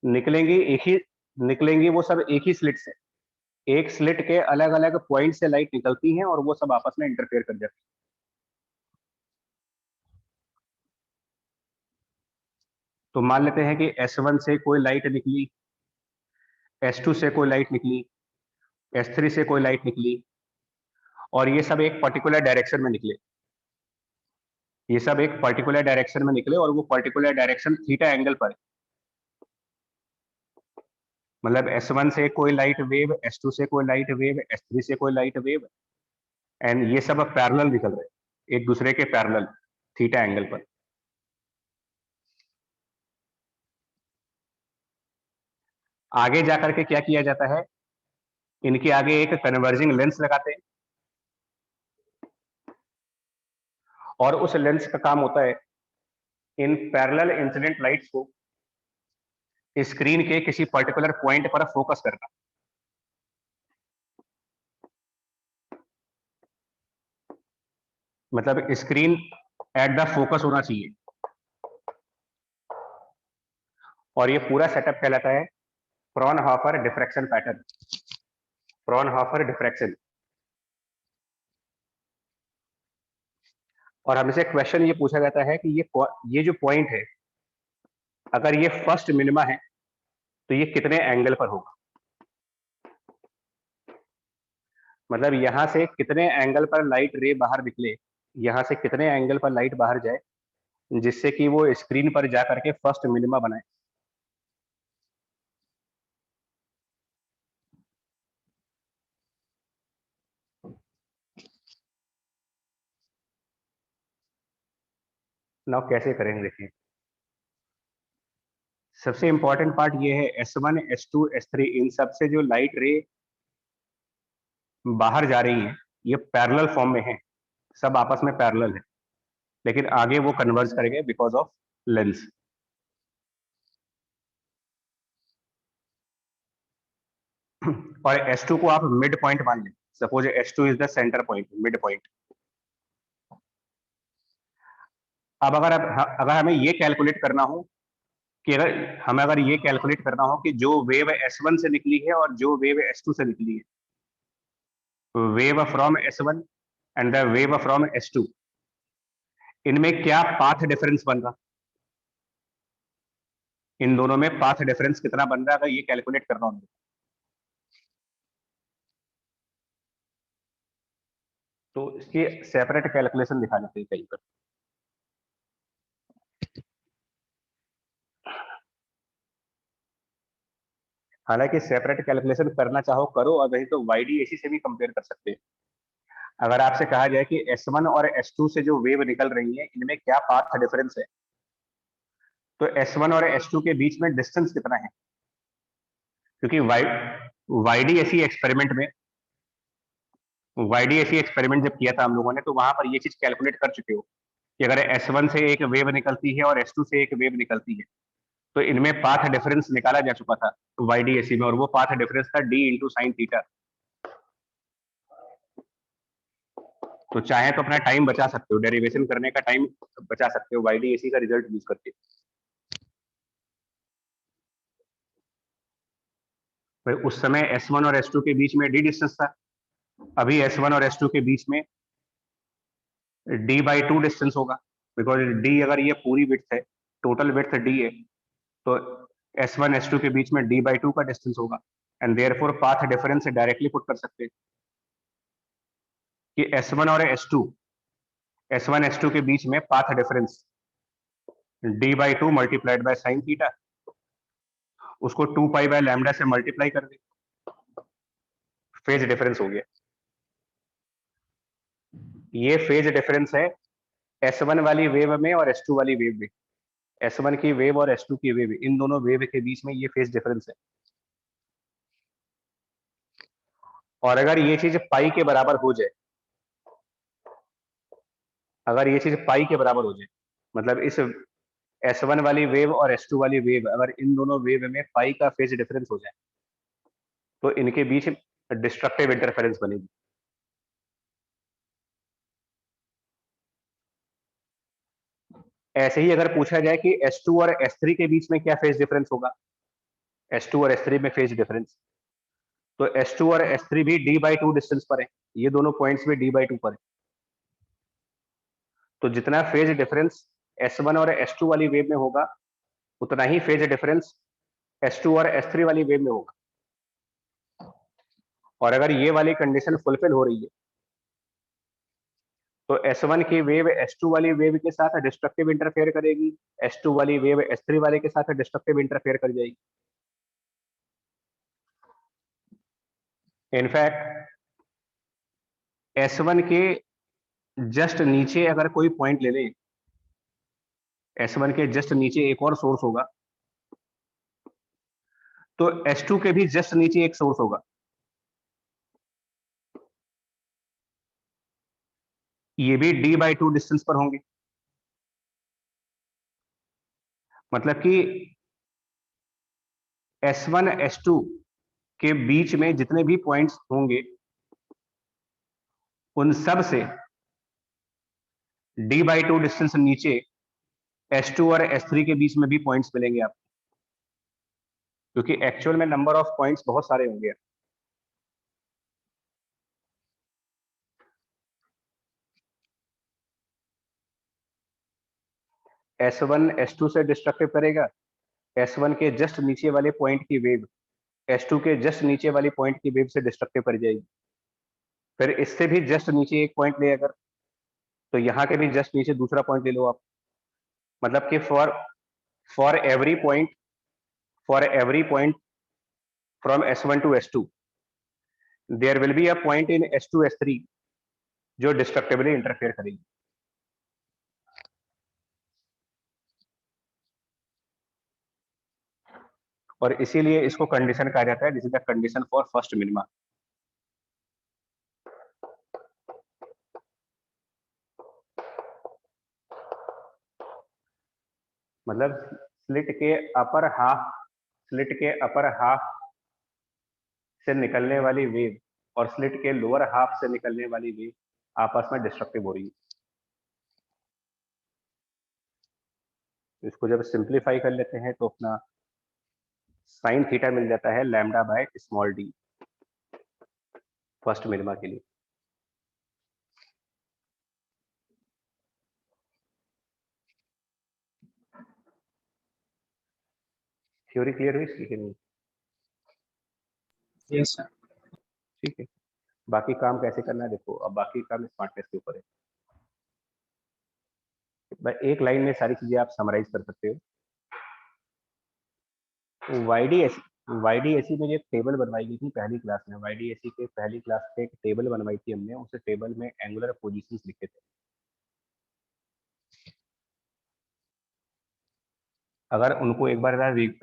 निकलेंगी एक ही, निकलेंगी वो सब एक ही स्लिट से। एक स्लिट के अलग अलग पॉइंट से लाइट निकलती हैं और वो सब आपस में इंटरफेयर कर जाती है। तो मान लेते हैं कि S1 से कोई लाइट निकली, S2 से कोई लाइट निकली, S3 से कोई लाइट निकली, और ये सब एक पर्टिकुलर डायरेक्शन में निकले। ये सब एक पर्टिकुलर डायरेक्शन में निकले और वो पर्टिकुलर डायरेक्शन थीटा एंगल पर है। मतलब S1 से कोई लाइट वेव, S2 से कोई लाइट वेव, S3 से कोई लाइट वेव, एंड ये सब पैरेलल निकल रहे हैं एक दूसरे के पैरेलल थीटा एंगल पर। आगे जाकर के क्या किया जाता है, इनके आगे एक कन्वर्जिंग लेंस लगाते हैं, और उस लेंस का काम होता है इन पैरेलल इंसिडेंट लाइट्स को स्क्रीन के किसी पर्टिकुलर पॉइंट पर फोकस करना। मतलब स्क्रीन एट द फोकस होना चाहिए, और ये पूरा सेटअप कहलाता है Fraunhofer diffraction pattern, Fraunhofer diffraction. और हमसे क्वेश्चन ये पूछा जाता है कि ये जो पॉइंट है, अगर ये फर्स्ट मिनिमा है तो ये कितने एंगल पर होगा। मतलब यहां से कितने एंगल पर लाइट रे बाहर निकले, यहां से कितने एंगल पर लाइट बाहर जाए जिससे कि वो स्क्रीन पर जा करके फर्स्ट मिनिमा बनाए। नाउ कैसे करेंगे देखिए। सबसे इंपॉर्टेंट पार्ट ये है S1, S2, S3, इन सब से जो लाइट रे बाहर जा रही है ये पैरेलल फॉर्म में है, सब आपस में पैरेलल है, लेकिन आगे वो कन्वर्ज करेंगे बिकॉज ऑफ लेंस। और S2 को आप मिड पॉइंट मान लें, suppose S2 is the centre point, mid point. अब अगर हमें ये कैलकुलेट करना हो कि अगर ये कैलकुलेट करना हो कि जो वेव S1 से निकली है और जो वेव S2 से निकली है, wave from S1 and the wave from S2, इनमें क्या पाथ डिफरेंस बन रहा, इन दोनों में पाथ डिफरेंस कितना बन रहा है, अगर ये कैलकुलेट करना हो तो इसकी सेपरेट कैलकुलेशन दिखा देते हैं कहीं पर। हालांकि सेपरेट कैलकुलेशन करना चाहो करो, और नहीं तो YDAC से भी कंपेयर कर सकते हैं। अगर आपसे कहा जाए कि S1 और S2 से जो वेव निकल रही है इनमें क्या पाथ डिफरेंस है, तो S1 और S2 के बीच में डिस्टेंस कितना है, क्योंकि YDAC एक्सपेरिमेंट जब किया था हम लोगों ने तो वहां पर ये चीज कैलकुलेट कर चुके हो कि अगर S1 से एक वेव निकलती है और S2 से एक वेव निकलती है तो इनमें पाथ डिफरेंस निकाला जा चुका था YDAC में, और वो पाथ डिफरेंस था d इंटू साइन थीटा। तो चाहे तो अपना टाइम बचा सकते हो, डेरिवेशन करने का टाइम बचा सकते हो YDAC का रिजल्ट यूज करके। भाई उस समय S1 और S2 के बीच में d डिस्टेंस था, अभी S1 और S2 के बीच में d/2 डिस्टेंस होगा, बिकॉज d अगर ये पूरी विड्थ है, टोटल विड्थ d है, तो S1 S2 के बीच में d/2 का डिस्टेंस होगा, and therefore path difference directly put कर सकते हैं कि S1 S2 के बीच में path difference d/2 multiplied by sine theta, उसको 2 पाई बाय लैम्डा से मल्टीप्लाई कर दे, फेज डिफरेंस हो गया। ये फेज डिफरेंस है S1 वाली वेव में और S2 वाली वेव में, S1 की वेव और S2 की वेव, इन दोनों वेव के बीच में ये फेज डिफरेंस है। और अगर ये चीज पाई के बराबर हो जाए, अगर ये चीज पाई के बराबर हो जाए, मतलब इस S1 वाली वेव और S2 वाली वेव, अगर इन दोनों वेव में पाई का फेज डिफरेंस हो जाए तो इनके बीच डिस्ट्रक्टिव इंटरफेरेंस बनेगी। ऐसे ही अगर पूछा जाए कि S2 और S3 के बीच में क्या फेज डिफरेंस होगा, S2 और S3 में फेज डिफरेंस, तो S2 और S3 भी d/2 डिस्टेंस पर है, ये दोनों पॉइंट्स में d/2 पर है। तो जितना फेज डिफरेंस S1 और S2 वाली वेव में होगा उतना ही फेज डिफरेंस S2 और S3 वाली वेव में होगा। और अगर ये वाली कंडीशन फुलफिल हो रही है तो S1 की वेव S2 वाली वेव के साथ डिस्ट्रक्टिव इंटरफेयर करेगी, S2 वाली वेव S3 वाले के साथ डिस्ट्रक्टिव इंटरफेयर कर जाएगी। इनफैक्ट S1 के जस्ट नीचे अगर कोई पॉइंट ले लें, S1 के जस्ट नीचे एक और सोर्स होगा, तो S2 के भी जस्ट नीचे एक सोर्स होगा, ये भी d/2 डिस्टेंस पर होंगे। मतलब कि S1 S2 के बीच में जितने भी पॉइंट्स होंगे उन सब से d/2 डिस्टेंस नीचे S2 और S3 के बीच में भी पॉइंट्स मिलेंगे आपको। क्योंकि एक्चुअल में नंबर ऑफ पॉइंट्स बहुत सारे होंगे। S1 S2 से डिस्ट्रक्टिव करेगा, S1 के जस्ट नीचे वाले पॉइंट की वेव S2 के जस्ट नीचे वाली पॉइंट की वेव से डिस्ट्रक्टिव कर जाएगी। फिर इससे भी जस्ट नीचे एक पॉइंट ले, अगर तो यहाँ के भी जस्ट नीचे दूसरा पॉइंट ले लो आप। मतलब कि for every point from S1 to S2 there will be a point in S2 S3 जो डिस्ट्रक्टिवली इंटरफेयर करेगी। और इसीलिए इसको कंडीशन कहा जाता है, this is the condition for first minima. मतलब स्लिट के अपर हाफ से निकलने वाली वेव और स्लिट के लोअर हाफ से निकलने वाली वेव आपस में डिस्ट्रक्टिव हो रही है। इसको जब सिंप्लीफाई कर लेते हैं तो अपना साइन थीटा मिल जाता है lambda by small D first minima के लिए। थ्योरी क्लियर हुई इसकी कि नहीं? Yes sir. ठीक है, बाकी काम कैसे करना है देखो। अब बाकी काम स्मार्टनेस के ऊपर है। भाई एक लाइन में सारी चीजें आप समराइज कर सकते हो। YDAC में जो एक टेबल बनवाई गई थी पहली क्लास में, YDAC के पहली क्लास पे एक टेबल बनवाई थी हमने, उस टेबल में एंगुलर पोजीशंस लिखे थे। अगर उनको एक बार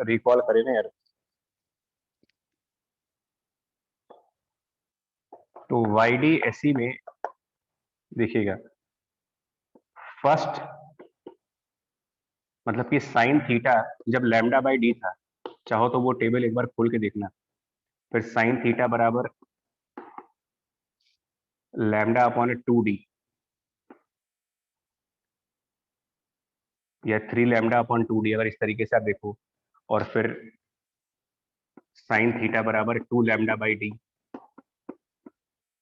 रिकॉल करें ना यार, तो YDAC में देखिएगा फर्स्ट मतलब कि साइन थीटा जब लैम्डा बाई डी था, चाहो तो वो टेबल एक बार खोल के देखना। फिर साइन थीटा बराबर लैम्डा अपॉन 2D या 3 लैम्डा अपॉन 2D, अगर इस तरीके से आप देखो। और फिर साइन थीटा बराबर 2 लैम्डा बाई डी।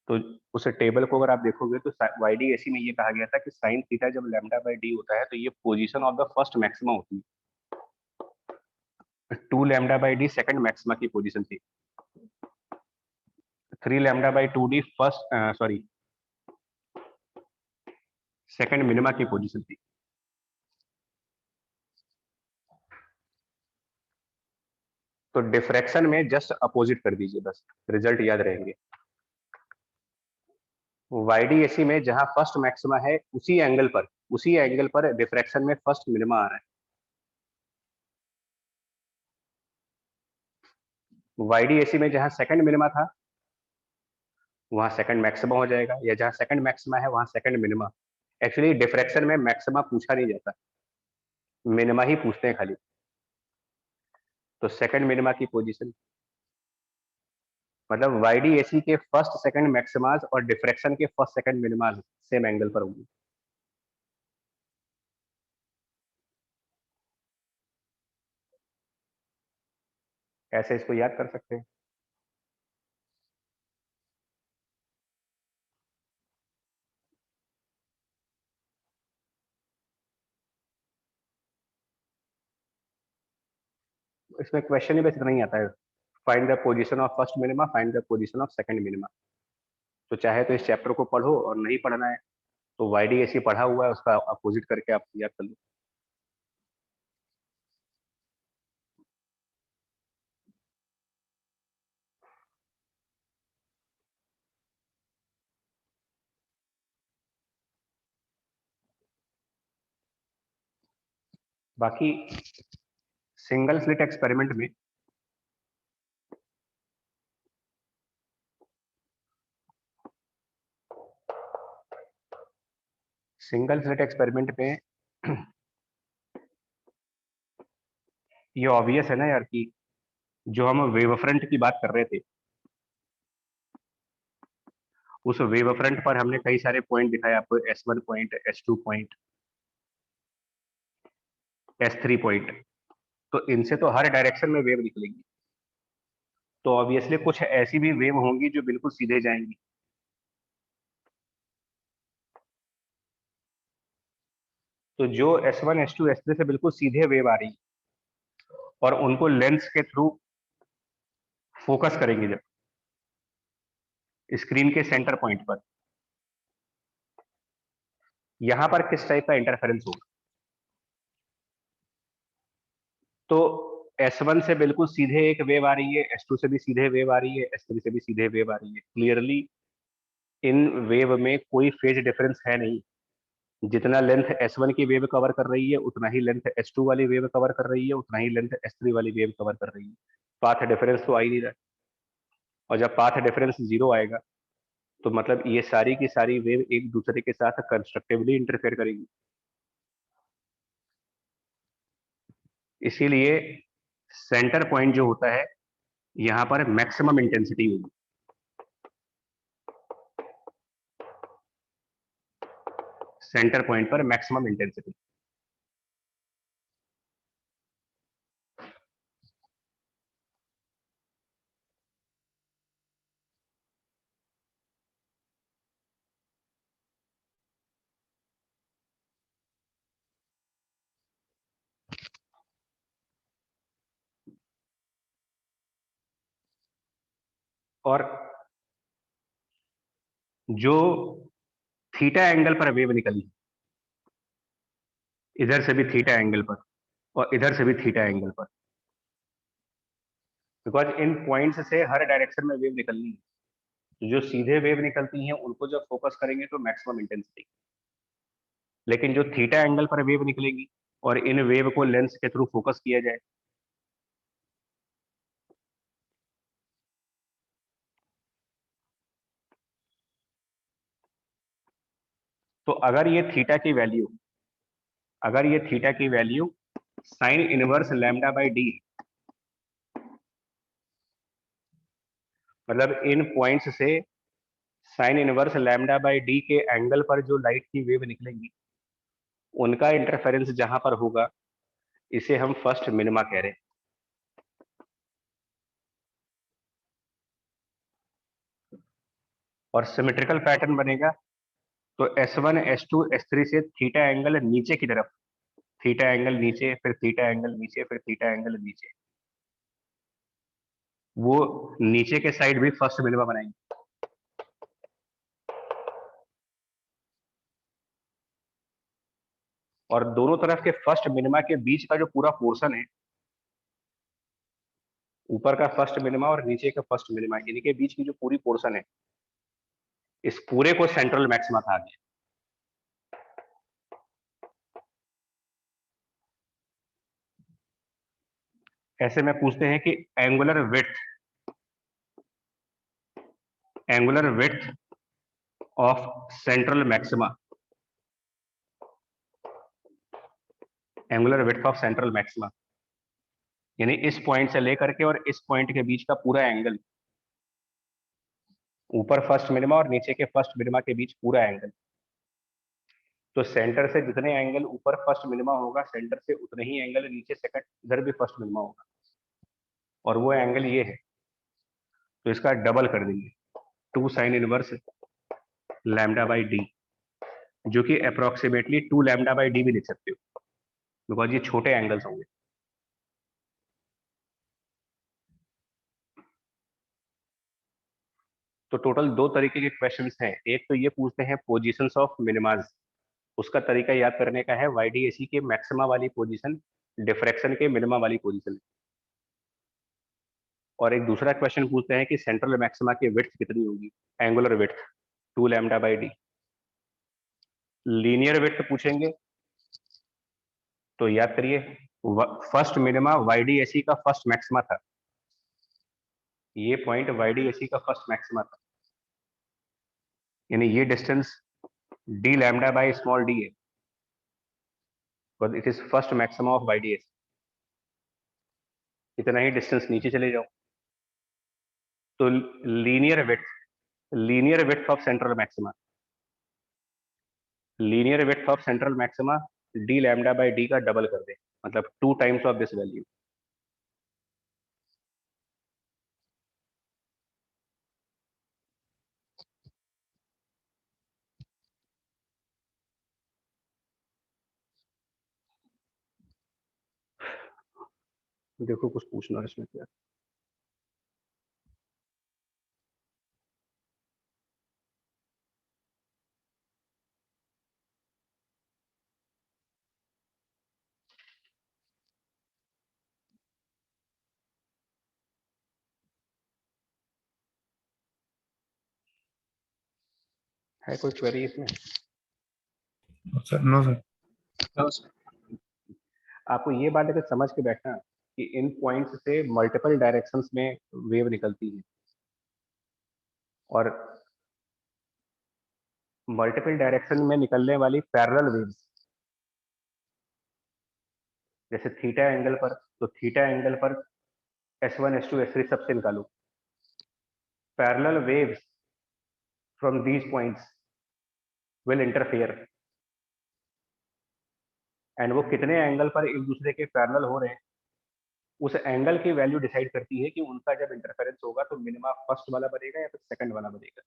तो उस टेबल को अगर आप देखोगे तो YDAC में ये कहा गया था कि साइन थीटा जब लैम्डा बाई डी होता है तो ये position of the first maxima होती है। 2 lambda by D second maxima की पोजीशन थी, 3 lambda by 2D second minima की पोजीशन थी। तो डिफ्रैक्शन में जस्ट अपोजिट कर दीजिए, बस रिजल्ट याद रहेंगे। YDAC में जहां फर्स्ट मैक्सिमा है उसी एंगल पर डिफ्रैक्शन में फर्स्ट मिनिमा आ रहा है। YDAC में जहां सेकंड मिनिमा था वहां सेकंड मैक्सिमा हो जाएगा, या जहां सेकंड मैक्सिमा है वहां सेकंड मिनिमा। एक्चुअली डिफ्रैक्शन में मैक्सिमा पूछा नहीं जाता, मिनिमा ही पूछते हैं खाली। तो सेकंड मिनिमा की पोजीशन मतलब YDAC के फर्स्ट सेकंड मैक्सिमाज और डिफ्रैक्शन के फर्स्ट सेकंड मिनिमाज सेम एंगल पर होंगे। ऐसे इसको याद कर सकते हैं। इसमें क्वेश्चन ही बस इतना ही आता है, find the position of first minima, find the position of second minima. तो चाहे तो इस चैप्टर को पढ़ो, और नहीं पढ़ना है तो YDAC पढ़ा हुआ है उसका अपोजिट करके आप याद कर लो। बाकी सिंगल स्लिट एक्सपेरिमेंट में ये ऑब्वियस है ना यार कि जो हम वेव फ्रंट की बात कर रहे थे, उस वेव फ्रंट पर हमने कई सारे पॉइंट दिखाए आपको, S1 point, S2 point, S3 point. तो इनसे तो हर डायरेक्शन में वेव निकलेगी। तो ऑब्वियसली कुछ ऐसी भी वेव होंगी जो बिल्कुल सीधे जाएंगी। तो जो S1 S2 S3 से बिल्कुल सीधे वेव आ रही और उनको लेंस के थ्रू फोकस करेंगे जब स्क्रीन के सेंटर पॉइंट पर, यहां पर किस टाइप का इंटरफेरेंस होगा? तो S1 से बिल्कुल सीधे एक वेव आ रही है, S2 से भी सीधे वेव आ रही है, S3 से भी सीधे वेव आ रही है। क्लियरली इन वेव में कोई फेज डिफरेंस है नहीं। जितना लेंथ S1 की वेव कवर कर रही है उतना ही लेंथ S2 वाली वेव कवर कर रही है, उतना ही लेंथ S3 वाली वेव कवर कर रही है। पाथ डिफरेंस तो आ ही नहीं रहा। और जब पाथ डिफरेंस 0 आएगा तो मतलब ये सारी की सारी वेव एक दूसरे के साथ कंस्ट्रक्टिवली इंटरफेयर करेगी। इसीलिए सेंटर पॉइंट जो होता है यहां पर मैक्सिमम इंटेंसिटी होगी। सेंटर पॉइंट पर मैक्सिमम इंटेंसिटी। और जो थीटा एंगल पर वेव निकली, इधर से भी थीटा एंगल पर और इधर से भी थीटा एंगल पर, बिकॉज इन पॉइंट्स से हर डायरेक्शन में वेव निकलनी है। तो जो सीधे वेव निकलती हैं उनको जब फोकस करेंगे तो मैक्सिमम इंटेंसिटी, लेकिन जो थीटा एंगल पर वेव निकलेगी और इन वेव को लेंस के थ्रू फोकस किया जाए तो अगर ये थीटा की value sine inverse lambda by D, मतलब इन पॉइंट्स से sine inverse lambda by D के एंगल पर जो लाइट की वेव निकलेंगी उनका इंटरफेरेंस जहां पर होगा इसे हम फर्स्ट मिनिमा कह रहे हैं। और सिमेट्रिकल पैटर्न बनेगा तो S1 S2 S3 से थीटा एंगल नीचे की तरफ, थीटा एंगल नीचे, फिर थीटा एंगल नीचे, फिर थीटा एंगल नीचे, वो नीचे के साइड भी फर्स्ट मिनिमा बनाएंगे। और दोनों तरफ के फर्स्ट मिनिमा के बीच का जो पूरा पोर्शन है, ऊपर का फर्स्ट मिनिमा और नीचे का फर्स्ट मिनिमा, इनके बीच की जो पूरी पोर्शन है, इस पूरे को सेंट्रल मैक्सिमा कहा गया। ऐसे में पूछते हैं कि angular width of central maxima, angular width of central maxima, यानी इस पॉइंट से लेकर के और इस पॉइंट के बीच का पूरा एंगल, ऊपर फर्स्ट मिनिमा और नीचे के फर्स्ट मिनिमा के बीच पूरा एंगल। तो सेंटर से जितने एंगल ऊपर फर्स्ट मिनिमा होगा, सेंटर से उतने ही एंगल नीचे सेकंड इधर भी फर्स्ट मिनिमा होगा, और वो एंगल ये है, तो इसका डबल कर देंगे 2 sine inverse lambda by D, जो कि अप्रोक्सीमेटली 2 लैम्डा बाई डी भी लिख सकते हो, बिकॉज ये छोटे एंगल्स होंगे। तो टोटल 2 तरीके के क्वेश्चंस हैं। एक तो ये पूछते हैं पोजीशंस ऑफ मिनिमाज, उसका तरीका याद करने का है YDAC के मैक्सिमा वाली पोजीशन डिफ्रैक्शन के मिनिमा वाली पोजीशन। और एक दूसरा क्वेश्चन पूछते हैं कि सेंट्रल मैक्सिमा की विड्थ कितनी होगी, angular width 2 lambda by D. Linear width पूछेंगे तो याद करिए फर्स्ट मिनिमा YDAC का फर्स्ट मैक्सिमा था, ये पॉइंट YDAC का फर्स्ट मैक्सिमा था, यानी ये distance d lambda by small d है, but it is first maxima of YDAC। इतना ही डिस्टेंस नीचे चले जाओ तो linear width of central maxima, linear width of central maxima d lambda by d का डबल कर दे, मतलब 2 टाइम्स ऑफ दिस वैल्यू। देखो कुछ पूछना है इसमें क्या। है कोई क्वेरी इसमें? Sir no sir. No sir. आपको ये बात अगर समझ के बैठना कि इन पॉइंट्स से मल्टीपल डायरेक्शंस में वेव निकलती है, और मल्टीपल डायरेक्शन में निकलने वाली पैरेलल वेव्स, जैसे थीटा एंगल पर, तो थीटा एंगल पर S1 S2 S3 सबसे निकालो। Parallel waves from these points will interfere, and वो कितने एंगल पर एक दूसरे के पैरेलल हो रहे हैं, उस एंगल की वैल्यू डिसाइड करती है कि उनका जब इंटरफेरेंस होगा तो मिनिमा फर्स्ट वाला बनेगा या फिर सेकंड वाला बनेगा।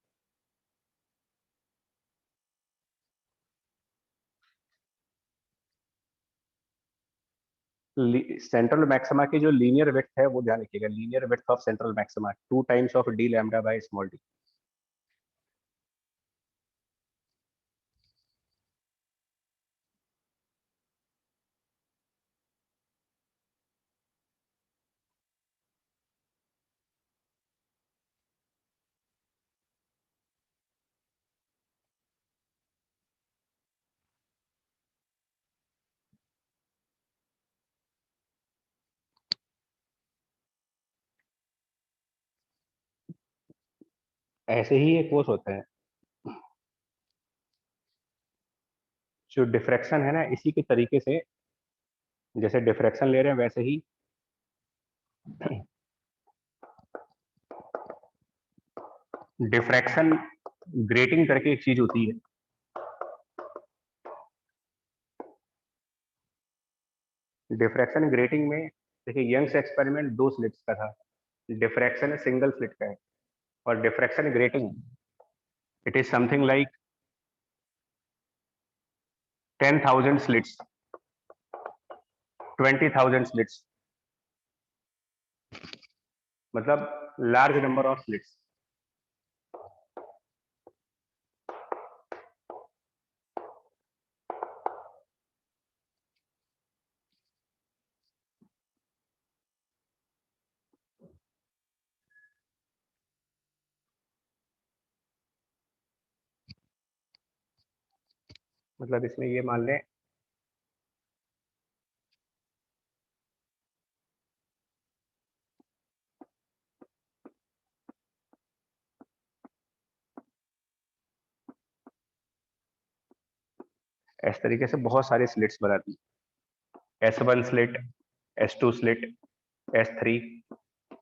सेंट्रल मैक्सिमा की जो लीनियर विड्थ है वो ध्यान रखिएगा, linear width of central maxima 2 times of d lambda by small d। ऐसे ही एक कोर्स होता है, जो डिफ्रैक्शन है ना, इसी के तरीके से जैसे डिफ्रैक्शन ले रहे हैं वैसे ही डिफ्रैक्शन ग्रेटिंग करके एक चीज होती है। डिफ्रैक्शन ग्रेटिंग में देखिए, यंग्स एक्सपेरिमेंट 2 स्लिट्स का था, डिफ्रैक्शन सिंगल स्लिट का है, और diffraction grating it is something like 10,000 slits, 20,000 slits, मतलब लार्ज नंबर ऑफ स्लिट्स। मतलब इसमें ये मान लें इस तरीके से बहुत सारे स्लिट्स बनाती है, S1 slit, S2 slit, S3,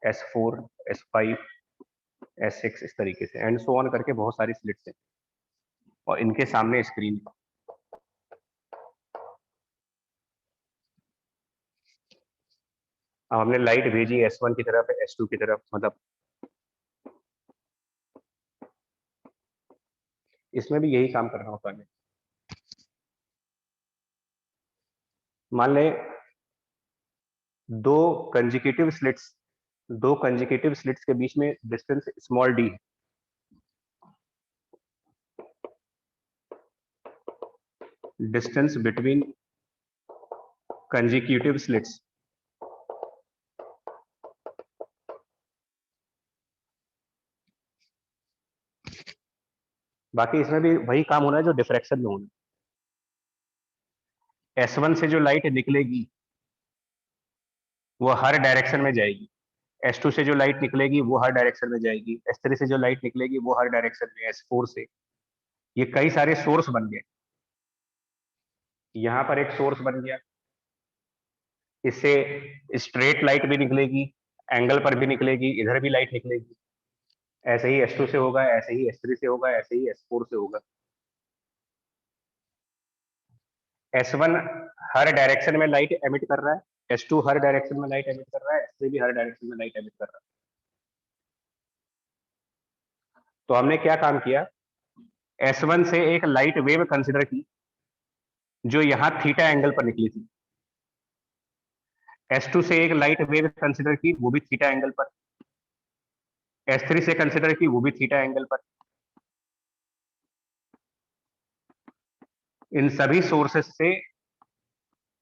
S4, S5, S6, इस तरीके से एंड सो ऑन करके बहुत सारी स्लिट्स हैं, और इनके सामने स्क्रीन। अब हमने लाइट भेजी S1 की तरफ, S2 की तरफ, मतलब इसमें भी यही काम करना होता है। मान लें दो कंजिक्यूटिव स्लिट्स के बीच में डिस्टेंस स्मॉल d है, डिस्टेंस बिटवीन कंजिक्यूटिव स्लिट्स। बाकी इसमें भी वही काम होना है जो डिफ्रैक्शन में होना है। S1 से जो लाइट निकलेगी वो हर डायरेक्शन में जाएगी, S2 से जो लाइट निकलेगी वो हर डायरेक्शन में जाएगी, S3 से जो लाइट निकलेगी वो हर डायरेक्शन में, S4 से। ये कई सारे सोर्स बन गए, यहां पर एक सोर्स बन गया, इससे स्ट्रेट लाइट भी निकलेगी, एंगल पर भी निकलेगी, इधर भी लाइट निकलेगी। ऐसे ही S2 से होगा, ऐसे ही S3 से होगा, ऐसे ही S4 से होगा। S1 हर डायरेक्शन में लाइट एमिट कर रहा है, S2 हर डायरेक्शन में लाइट एमिट कर रहा है, S3 भी हर डायरेक्शन में लाइट एमिट कर रहा है। तो हमने क्या काम किया, S1 से एक लाइट वेव कंसिडर की जो यहां थीटा एंगल पर निकली थी। S2 से एक लाइट वेव कंसिडर की, वो भी थीटा एंगल पर। S3 से कंसिडर की, वो भी थीटा एंगल पर। इन सभी सोर्सेस से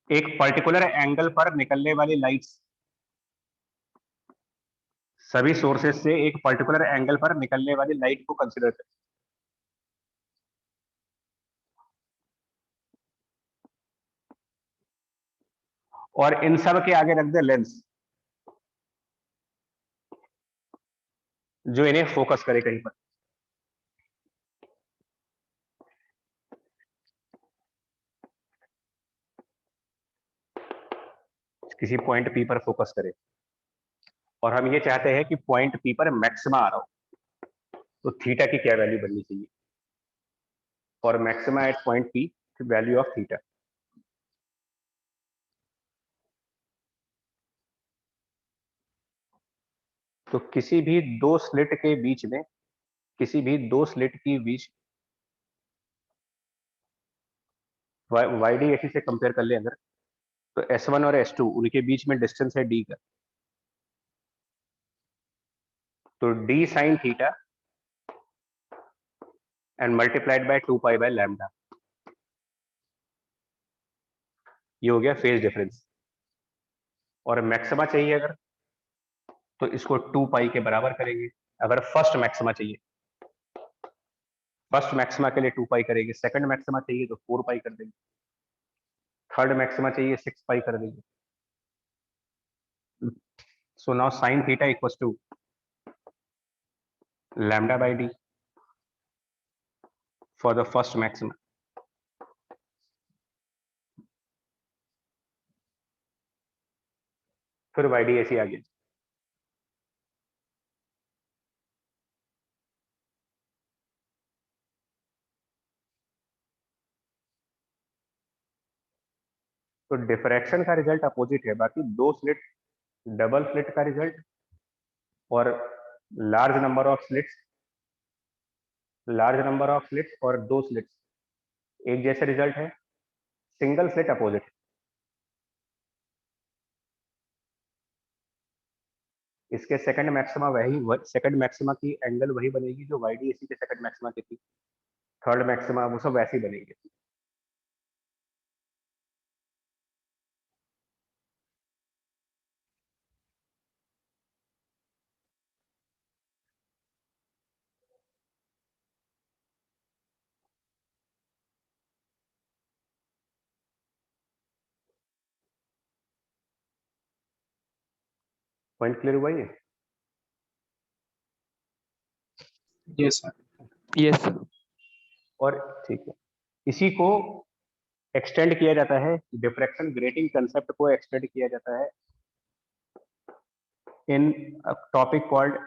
एक पर्टिकुलर एंगल पर निकलने वाली लाइट्स, सभी सोर्सेस से एक पर्टिकुलर एंगल पर निकलने वाली लाइट को कंसिडर करें। और इन सब के आगे रख दे लेंस, जो इन्हें फोकस करे कहीं पर। किसी पॉइंट पी पर फोकस करे, और हम ये चाहते हैं कि पॉइंट पी पर मैक्सिमा आ रहा हो, तो थीटा की क्या वैल्यू बननी चाहिए? और maxima eight point P, value of theta. तो किसी भी दो स्लिट के बीच में, किसी भी दो स्लिट की बीच YDAC से कंपेयर कर ले अगर, तो S1 और S2 उनके बीच में डिस्टेंस है D का, तो D sin theta and multiplied by 2 pi by lambda, ये हो गया फेज डिफरेंस। और मैक्सिमा चाहिए अगर, तो इसको 2 पाई के बराबर करेंगे। अगर फर्स्ट मैक्सिमा चाहिए, फर्स्ट मैक्सिमा के लिए 2 पाई करेंगे, सेकंड मैक्सिमा चाहिए तो 4 पाई कर देंगे, थर्ड मैक्सिमा चाहिए 6 पाई कर देंगे। So now sine theta equals to lambda by D for the first maxima. फिर YDAC आ गया। तो डिफ्रैक्शन का रिजल्ट अपोजिट है, बाकी दो स्लिट, डबल स्लिट का रिजल्ट और large number of slits, large number of slits और दो स्लिट्स एक जैसे रिजल्ट है, सिंगल स्लिट अपोजिट है। इसके सेकंड मैक्सिमा वही, सेकंड मैक्सिमा की एंगल वही बनेगी जो YDAC के सेकंड मैक्सिमा की थी, थर्ड मैक्सिमा वो सब वैसे ही बनेंगे। पॉइंट क्लियर हुआ ये? Yes sir. Yes sir. और ठीक है, इसी को एक्सटेंड किया जाता है, डिफ्रैक्शन ग्रेटिंग कंसेप्ट को एक्सटेंड किया जाता है in topic called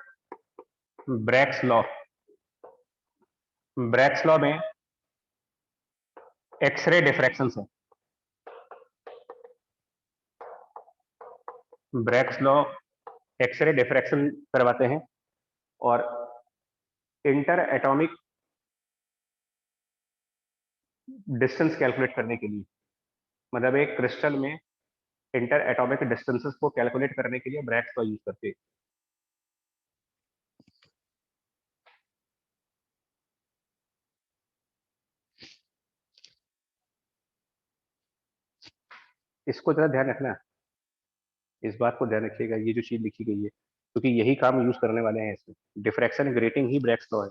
Bragg's law. Bragg's law में एक्सरे डिफ्रैक्शन है। ब्रैक्स लॉ एक्सरे डिफ्रैक्शन करवाते हैं और इंटर एटॉमिक डिस्टेंस कैलकुलेट करने के लिए, मतलब एक क्रिस्टल में इंटर एटॉमिक डिस्टेंसेस को कैलकुलेट करने के लिए ब्रैक्स लॉ यूज करते हैं। इसको जरा ध्यान रखना, इस बात को ध्यान रखिएगा, ये जो चीज लिखी गई है, क्योंकि यही काम यूज करने वाले हैं इसमें। डिफ्रैक्शन ग्रेटिंग ही ब्रैक्स लॉ है।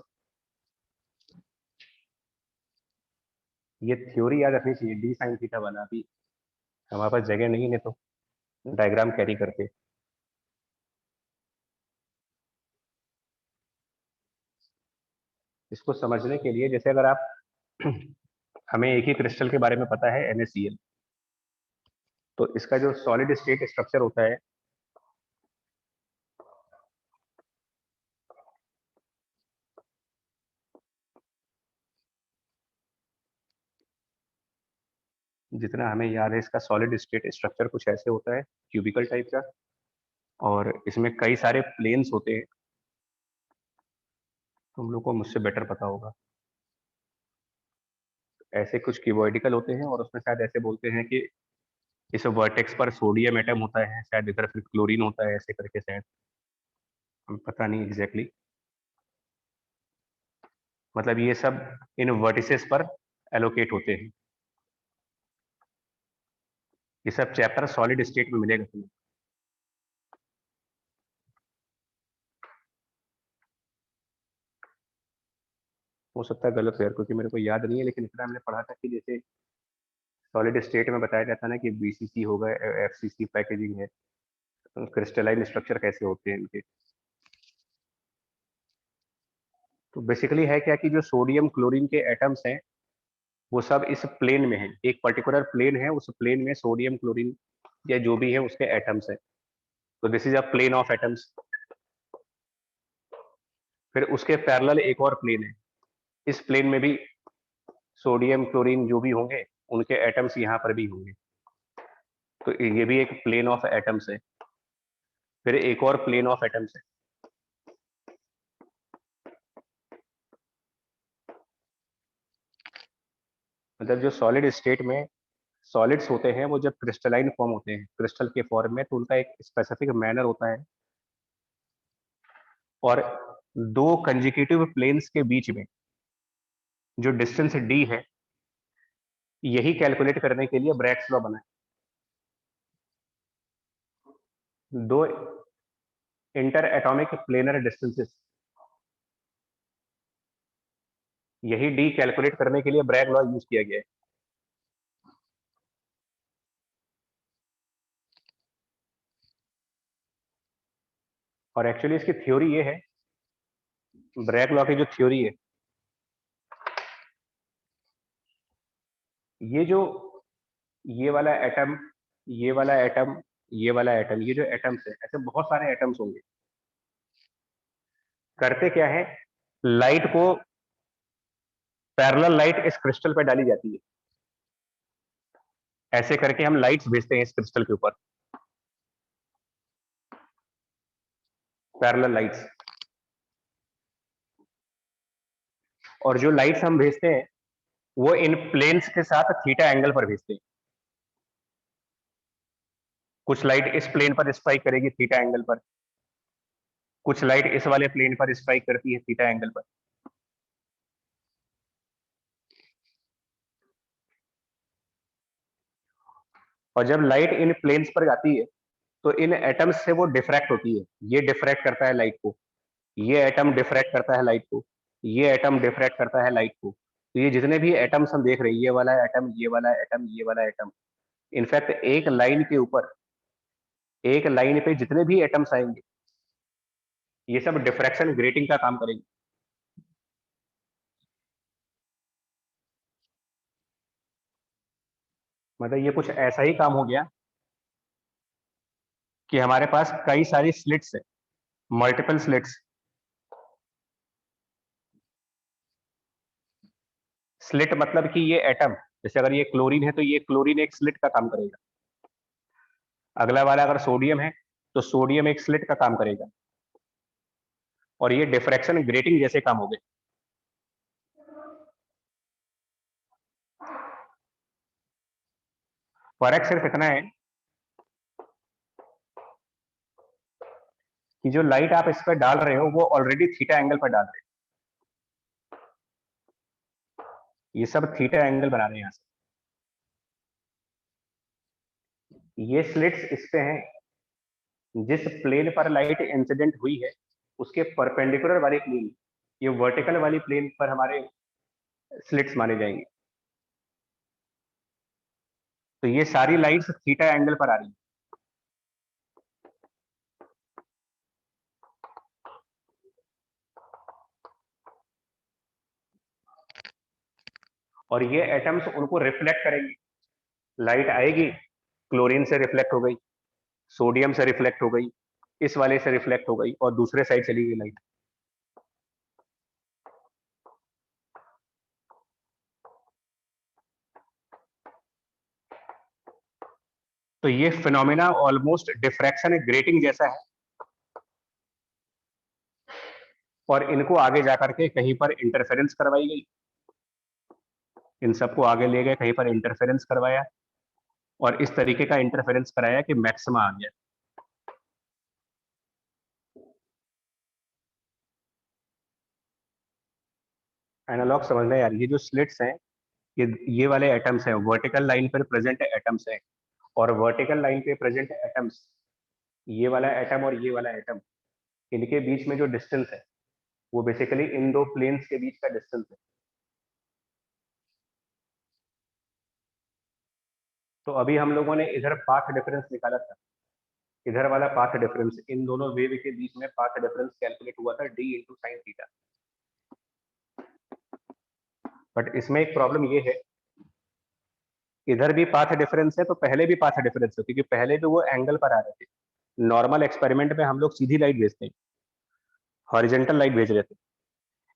ये थ्योरी याद रखनी चाहिए, डी साइन थीटा वाला। अभी हमारे पास जगह नहीं है तो डायग्राम कैरी करके। इसको समझने के लिए, जैसे अगर आप हमें एक ही क्रिस्टल के बारे में पता है NaCl, तो इसका जो सॉलिड स्टेट स्ट्रक्चर होता है, जितना हमें याद है, इसका सॉलिड स्टेट स्ट्रक्चर कुछ ऐसे होता है, क्यूबिकल टाइप का, और इसमें कई सारे प्लेन्स होते हैं। तुम लोग को मुझसे बेटर पता होगा। ऐसे कुछ क्यूबॉइडिकल होते हैं और उसमें शायद ऐसे बोलते हैं कि इस वर्टेक्स पर सोडियम एटम होता है, शायद इधर फिर क्लोरीन होता है, ऐसे करके शायद, पता नहीं एग्जैक्टली मतलब ये सब इन वर्टिसेस पर एलोकेट होते हैं। ये सब चैप्टर सॉलिड स्टेट में मिलेगा तुम्हें। हो सकता है गलत हो यार, क्योंकि मेरे को याद नहीं है, लेकिन इतना हमने पढ़ा था कि जैसे सॉलिड स्टेट में बताया जाता है ना कि बीसीसी होगा, एफसीसी पैकेजिंग है, क्रिस्टलाइन स्ट्रक्चर कैसे होते हैं इनके। तो बेसिकली है क्या कि जो सोडियम क्लोरीन के एटम्स हैं वो सब इस प्लेन में है, एक पर्टिकुलर प्लेन है, उस प्लेन में सोडियम क्लोरीन या जो भी है उसके एटम्स है। तो this is a plane of atoms. फिर उसके पैरेलल एक और प्लेन है, इस प्लेन में भी सोडियम क्लोरीन जो भी होंगे उनके एटम्स यहाँ पर भी होंगे। तो ये भी एक प्लेन ऑफ एटम्स है। फिर एक और प्लेन ऑफ एटम्स है। मतलब जो सॉलिड स्टेट में सॉलिड्स होते हैं वो जब क्रिस्टलाइन फॉर्म होते हैं, क्रिस्टल के फॉर्म में, तो उनका एक स्पेसिफिक मैनर होता है, और दो कंजिक्यूटिव प्लेन्स के बीच में जो डिस्टेंस डी है, यही कैलकुलेट करने के लिए ब्रैग्स लॉ बना है। दो इंटर एटॉमिक प्लेनर डिस्टेंसेस, यही डी कैलकुलेट करने के लिए ब्रैग लॉ यूज किया गया है। और एक्चुअली इसकी थ्योरी ये है, ब्रैग लॉ की जो थ्योरी है, ये जो ये वाला एटम, ये वाला एटम, ये वाला एटम, ये जो एटम्स है, ऐसे बहुत सारे एटम्स होंगे। करते क्या है, लाइट को, पैरेलल लाइट इस क्रिस्टल पे डाली जाती है, ऐसे करके हम लाइट्स भेजते हैं इस क्रिस्टल के ऊपर, पैरेलल लाइट्स। और जो लाइट्स हम भेजते हैं वो इन प्लेन्स के साथ थीटा एंगल पर भेजते हैं। कुछ लाइट इस प्लेन पर स्ट्राइक करेगी थीटा एंगल पर, कुछ लाइट इस वाले प्लेन पर स्ट्राइक करती है थीटा एंगल पर। और जब लाइट इन प्लेन्स पर जाती है तो इन एटम्स से वो डिफ्रैक्ट होती है। ये डिफ्रैक्ट करता है लाइट को, ये एटम डिफ्रैक्ट करता है लाइट को, ये एटम डिफ्रैक्ट करता है लाइट को। तो ये जितने भी एटम्स हम देख रहे हैं, ये वाला एटम, ये वाला एटम, ये वाला एटम, इनफैक्ट एक लाइन के ऊपर, एक लाइन पे जितने भी एटम्स आएंगे ये सब डिफ्रैक्शन ग्रेटिंग का काम करेंगे। मतलब ये कुछ ऐसा ही काम हो गया कि हमारे पास कई सारी स्लिट्स है, मल्टीपल स्लिट्स। स्लिट मतलब कि ये एटम, जैसे अगर ये क्लोरीन है तो ये क्लोरीन एक स्लिट का काम करेगा। अगला वाला अगर सोडियम है तो सोडियम एक स्लिट का काम करेगा। और ये डिफ्रैक्शन ग्रेटिंग जैसे काम हो गए। फर्क सिर्फ इतना है कि जो लाइट आप इस पर डाल रहे हो वो ऑलरेडी थीटा एंगल पर डाल रहे हो। ये सब थीटा एंगल बना रहे हैं यहां से। ये स्लिट्स इस पे हैं, जिस प्लेन पर लाइट इंसिडेंट हुई है उसके परपेंडिकुलर वाली प्लेन, ये वर्टिकल वाली प्लेन पर हमारे स्लिट्स माने जाएंगे। तो ये सारी लाइट्स थीटा एंगल पर आ रही है। और ये एटम्स उनको रिफ्लेक्ट करेंगे। लाइट आएगी, क्लोरीन से रिफ्लेक्ट हो गई, सोडियम से रिफ्लेक्ट हो गई, इस वाले से रिफ्लेक्ट हो गई, और दूसरे साइड चली गई लाइट। तो ये फिनोमेना ऑलमोस्ट डिफ्रैक्शन ग्रेटिंग जैसा है। और इनको आगे जाकर के कहीं पर इंटरफेरेंस करवाई गई, इन सबको आगे ले गए, कहीं पर इंटरफेरेंस करवाया, और इस तरीके का इंटरफेरेंस कराया कि मैक्सिमा आ गया। एनालॉग समझना यार, ये जो स्लिट्स हैं, ये वाले एटम्स हैं, वर्टिकल लाइन पर प्रेजेंट एटम्स हैं, और वर्टिकल लाइन पे प्रेजेंट एटम्स, ये वाला एटम और ये वाला एटम, इनके बीच में जो डिस्टेंस है वो बेसिकली इन दो प्लेन्स के बीच का डिस्टेंस है। तो अभी हम लोगों ने इधर पाथ डिफरेंस निकाला था, इधर वाला पाथ डिफरेंस, इन दोनों वेव के बीच में पाथ डिफरेंस कैलकुलेट हुआ था d into sine theta. But इसमें एक प्रॉब्लम ये है, इधर भी पाथ डिफरेंस है तो पहले भी पाथ डिफरेंस है, क्योंकि पहले भी वो एंगल पर आ रहे थे। नॉर्मल एक्सपेरिमेंट में हम लोग सीधी लाइट भेजते हैं, हॉरिजेंटल लाइट भेज रहे थे।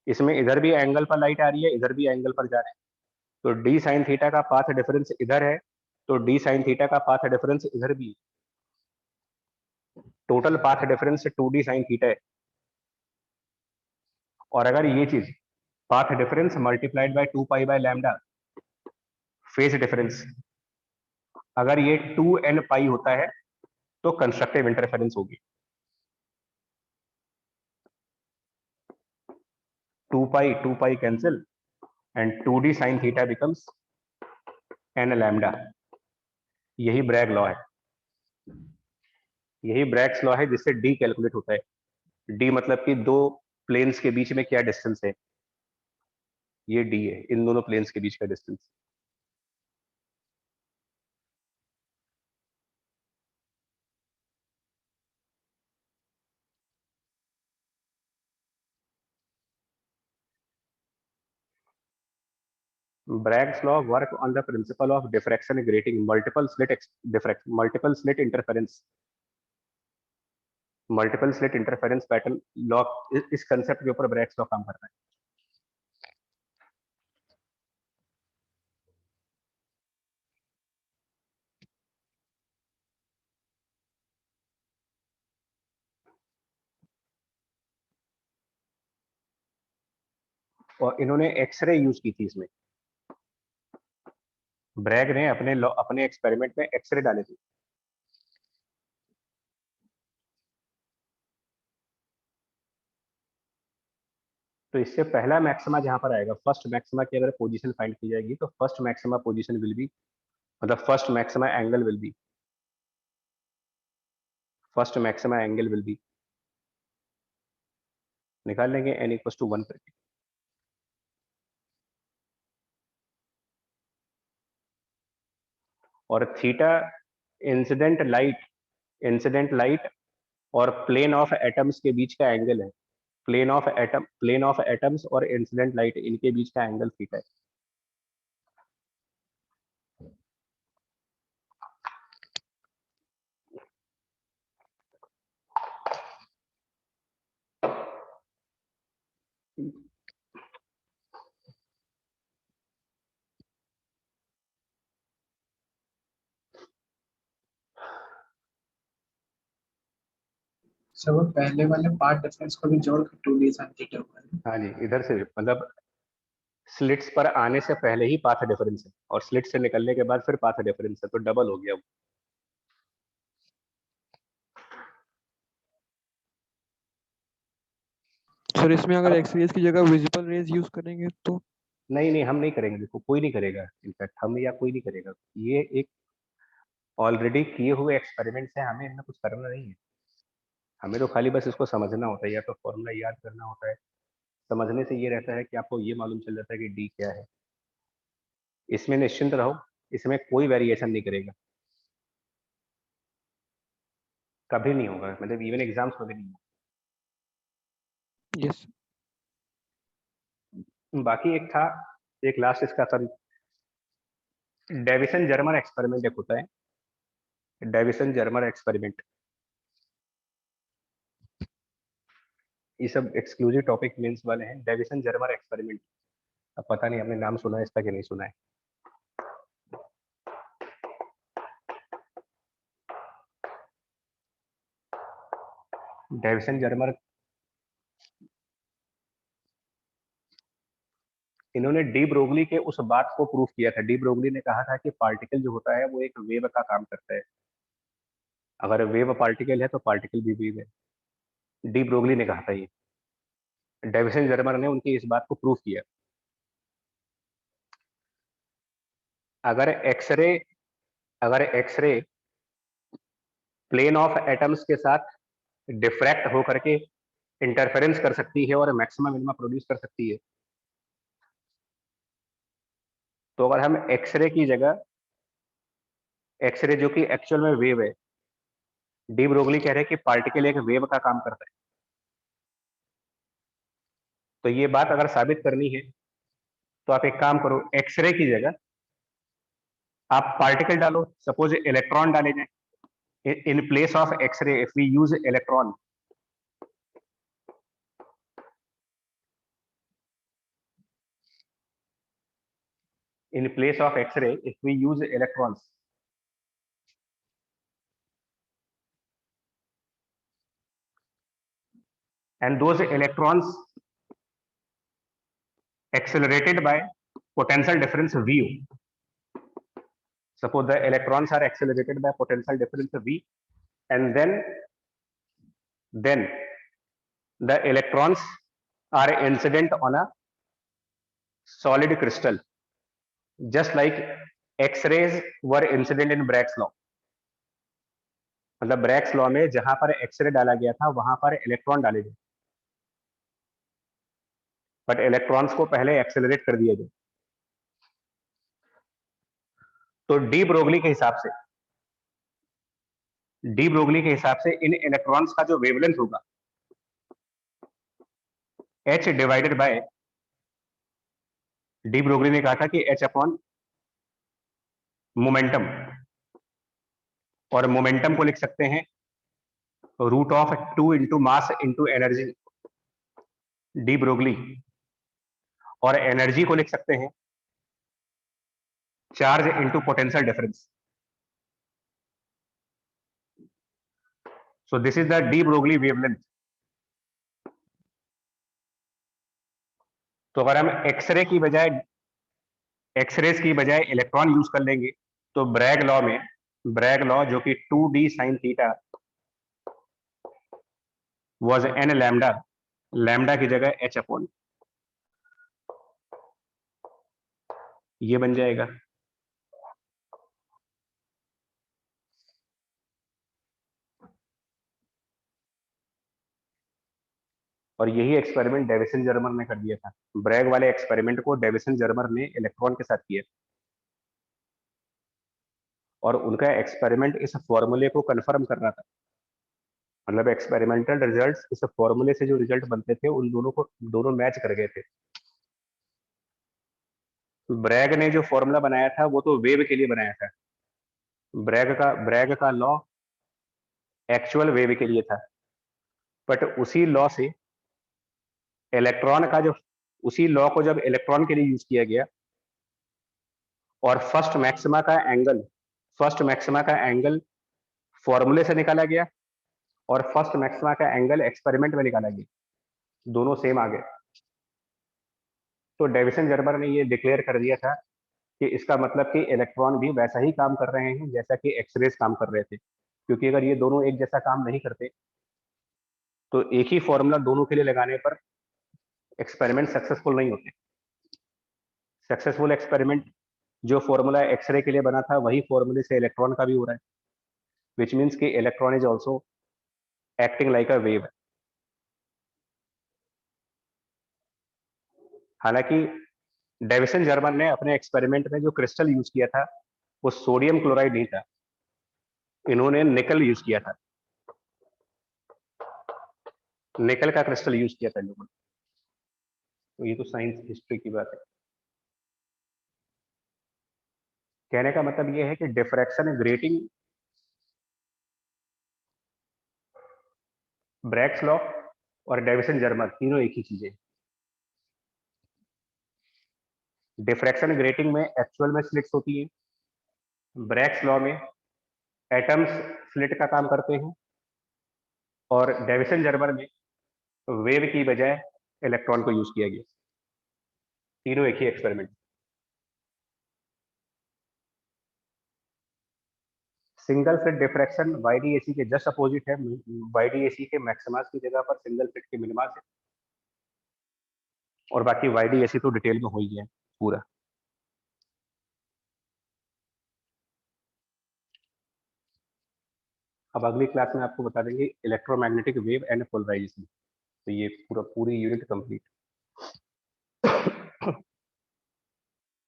इसमें इधर भी एंगल पर लाइट आ रही है, इधर भी एंगल पर जा रहे हैं, तो डी साइन थीटा का पाथ डिफरेंस इधर है, तो डी साइन थीटा का पाथ डिफरेंस इधर भी, total path difference 2d sine theta है। और अगर ये चीज path difference multiplied by 2 pi by lambda phase difference, अगर ये 2n पाई होता है तो कंस्ट्रक्टिव इंटरफेरेंस होगी। 2 pi cancel and 2d sine theta becomes n lambda. यही ब्रैग लॉ है, यही ब्रैग्स लॉ है जिससे d कैलकुलेट होता है। d मतलब कि दो प्लेन्स के बीच में क्या डिस्टेंस है, ये d है, इन दोनों प्लेन्स के बीच का distance. Bragg's law work on the principle of diffraction grating multiple slit interference, pattern law, इस कंसेप्ट के ऊपर ब्रैग्स लॉ काम कर रहा है। और इन्होंने एक्सरे यूज की थी इसमें, ब्रैग ने अपने एक्सपेरिमेंट में एक्सरे डाले थे। तो इससे पहला मैक्सिमा जहां पर आएगा, फर्स्ट मैक्सिमा की अगर पोजीशन फाइंड की जाएगी तो first maxima position will be, मतलब first maxima angle will be, निकाल लेंगे n इक्वल टू 1 करके। और थीटा इंसिडेंट लाइट और प्लेन ऑफ एटम्स के बीच का एंगल है, प्लेन ऑफ एटम्स और इंसिडेंट लाइट, इनके बीच का एंगल थीटा है। सर वो पहले वाले पार्ट डिफरेंस को भी जोड़ के 2d sin थीटा हुआ है। हाँ जी, इधर से मतलब स्लिट्स पर आने से पहले ही पाथ डिफरेंस है, और स्लिट से निकलने के बाद फिर पाथ डिफरेंस है, तो डबल हो गया। सर इसमें अगर अब एक्स रेज की जगह विजिबल रेज यूज करेंगे तो? नहीं, हम नहीं करेंगे, देखो कोई नहीं करेगा, इनफैक्ट हम या कोई नहीं करेगा, ये एक ऑलरेडी किए हुए एक्सपेरिमेंट है, हमें इनमें कुछ करना नहीं है। हमें तो खाली बस इसको समझना होता है, या तो फॉर्मूला याद करना होता है। समझने से ये रहता है कि आपको ये मालूम चल जाता है कि डी क्या है। इसमें निश्चिंत रहो, इसमें कोई वेरिएशन नहीं करेगा, कभी नहीं होगा, मतलब इवन एग्जाम्स में भी नहीं यस। होगा। बाकी एक था, एक लास्ट इसका सर, डेविसन जर्मर एक्सपेरिमेंट एक होता है, डेविसन जर्मर एक्सपेरिमेंट। ये सब एक्सक्लूसिव टॉपिक मेंस वाले हैं। डेविसन जर्मर एक्सपेरिमेंट, अब पता नहीं आपने नाम सुना है इसका कि नहीं सुना है। डेविसन जर्मर इन्होंने डी ब्रोगली के उस बात को प्रूफ किया था। डी ब्रोगली ने कहा था कि पार्टिकल जो होता है वो एक वेव का काम करता है, अगर वेव पार्टिकल है तो पार्टिकल भी वेव है। डी ब्रोगली ने कहा था ये, डेविसन जर्मर ने उनकी इस बात को प्रूफ किया। अगर एक्सरे प्लेन ऑफ एटम्स के साथ डिफ्रैक्ट हो करके इंटरफेरेंस कर सकती है और मैक्सिमम मिनिमा प्रोड्यूस कर सकती है, तो अगर हम एक्सरे की जगह, एक्सरे जो कि एक्चुअल में वेव है, डी ब्रोगली कह रहे हैं कि पार्टिकल एक वेव का काम करता है, तो ये बात अगर साबित करनी है तो आप एक काम करो, एक्सरे की जगह आप पार्टिकल डालो, सपोज इलेक्ट्रॉन डाले जाए in place of X-ray. If we use electron, in place of X-ray, if we use electrons, and those electrons accelerated by potential difference V. Suppose the electrons are accelerated by potential difference V, and then the electrons are incident on a solid crystal, just like X-rays were incident in Bragg's law. मतलब Bragg's law में जहां पर x ray डाला गया था वहां पर electron डाले गए, बट इलेक्ट्रॉन्स को पहले एक्सेलरेट कर दिया गया। तो डी ब्रोगली के हिसाब से इन इलेक्ट्रॉन्स का जो वेवलेंथ होगा h divided by, de Broglie ने कहा था कि h अपॉन मोमेंटम, और मोमेंटम को लिख सकते हैं root of 2 into mass into energy, de Broglie, और एनर्जी को लिख सकते हैं charge into potential difference. So this is the de Broglie wavelength. तो अगर हम एक्सरेज की बजाय इलेक्ट्रॉन यूज कर लेंगे तो ब्रैग लॉ जो कि 2d sine theta was n lambda, lambda की जगह h अपॉन ये बन जाएगा। और यही एक्सपेरिमेंट डेविसन जर्मर ने कर दिया था। ब्रैग वाले एक्सपेरिमेंट को डेविसन जर्मर ने इलेक्ट्रॉन के साथ किया, और उनका एक्सपेरिमेंट इस फॉर्मूले को कंफर्म कर रहा था। मतलब एक्सपेरिमेंटल रिजल्ट्स इस फॉर्मूले से जो रिजल्ट बनते थे उन दोनों मैच कर गए थे। ब्रैग ने जो फॉर्मूला बनाया था वो तो वेव के लिए बनाया था, ब्रैग का लॉ एक्चुअल वेव के लिए था, बट उसी लॉ को जब इलेक्ट्रॉन के लिए यूज किया गया और फर्स्ट मैक्सिमा का एंगल फॉर्मूले से निकाला गया और फर्स्ट मैक्सिमा का एंगल एक्सपेरिमेंट में निकाला गया, दोनों सेम आ गए। तो डेविसन जर्मर ने ये डिक्लेयर कर दिया था कि इसका मतलब कि इलेक्ट्रॉन भी वैसा ही काम कर रहे हैं जैसा कि एक्सरेज काम कर रहे थे, क्योंकि अगर ये दोनों एक जैसा काम नहीं करते तो एक ही फॉर्मूला दोनों के लिए लगाने पर एक्सपेरिमेंट सक्सेसफुल नहीं होते। सक्सेसफुल एक्सपेरिमेंट जो फॉर्मूला एक्सरे के लिए बना था वही फॉर्मूले से इलेक्ट्रॉन का भी हो रहा है, विच मीन्स कि electron is also acting like a wave. हालांकि डेविसन जर्मर ने अपने एक्सपेरिमेंट में जो क्रिस्टल यूज किया था वो सोडियम क्लोराइड नहीं था, इन्होंने निकल यूज किया था, निकल का क्रिस्टल यूज किया था लोगों ने। तो ये तो साइंस हिस्ट्री की बात है। कहने का मतलब ये है कि डिफ्रैक्शन ग्रेटिंग, ब्रैग्स लॉ और डेविसन जर्मर तीनों एक ही चीजें। डिफ्रैक्शन ग्रेटिंग में एक्चुअल में स्लिट्स होती है, ब्रैग्स लॉ में एटम्स स्लिट का काम करते हैं, और डेविसन जर्मर में वेव की बजाय इलेक्ट्रॉन को यूज किया गया। तीनों एक ही experiment. Single slit diffraction YDAC के जस्ट अपोजिट है। YDAC के मैक्सिमास की जगह पर सिंगल स्लिट के मिनिमास है, और बाकी YDAC तो डिटेल में हो ही है पूरा। अब अगली क्लास में आपको बता देंगे इलेक्ट्रोमैग्नेटिक वेव एंड पोलराइजेशन। तो ये पूरी यूनिट कंप्लीट।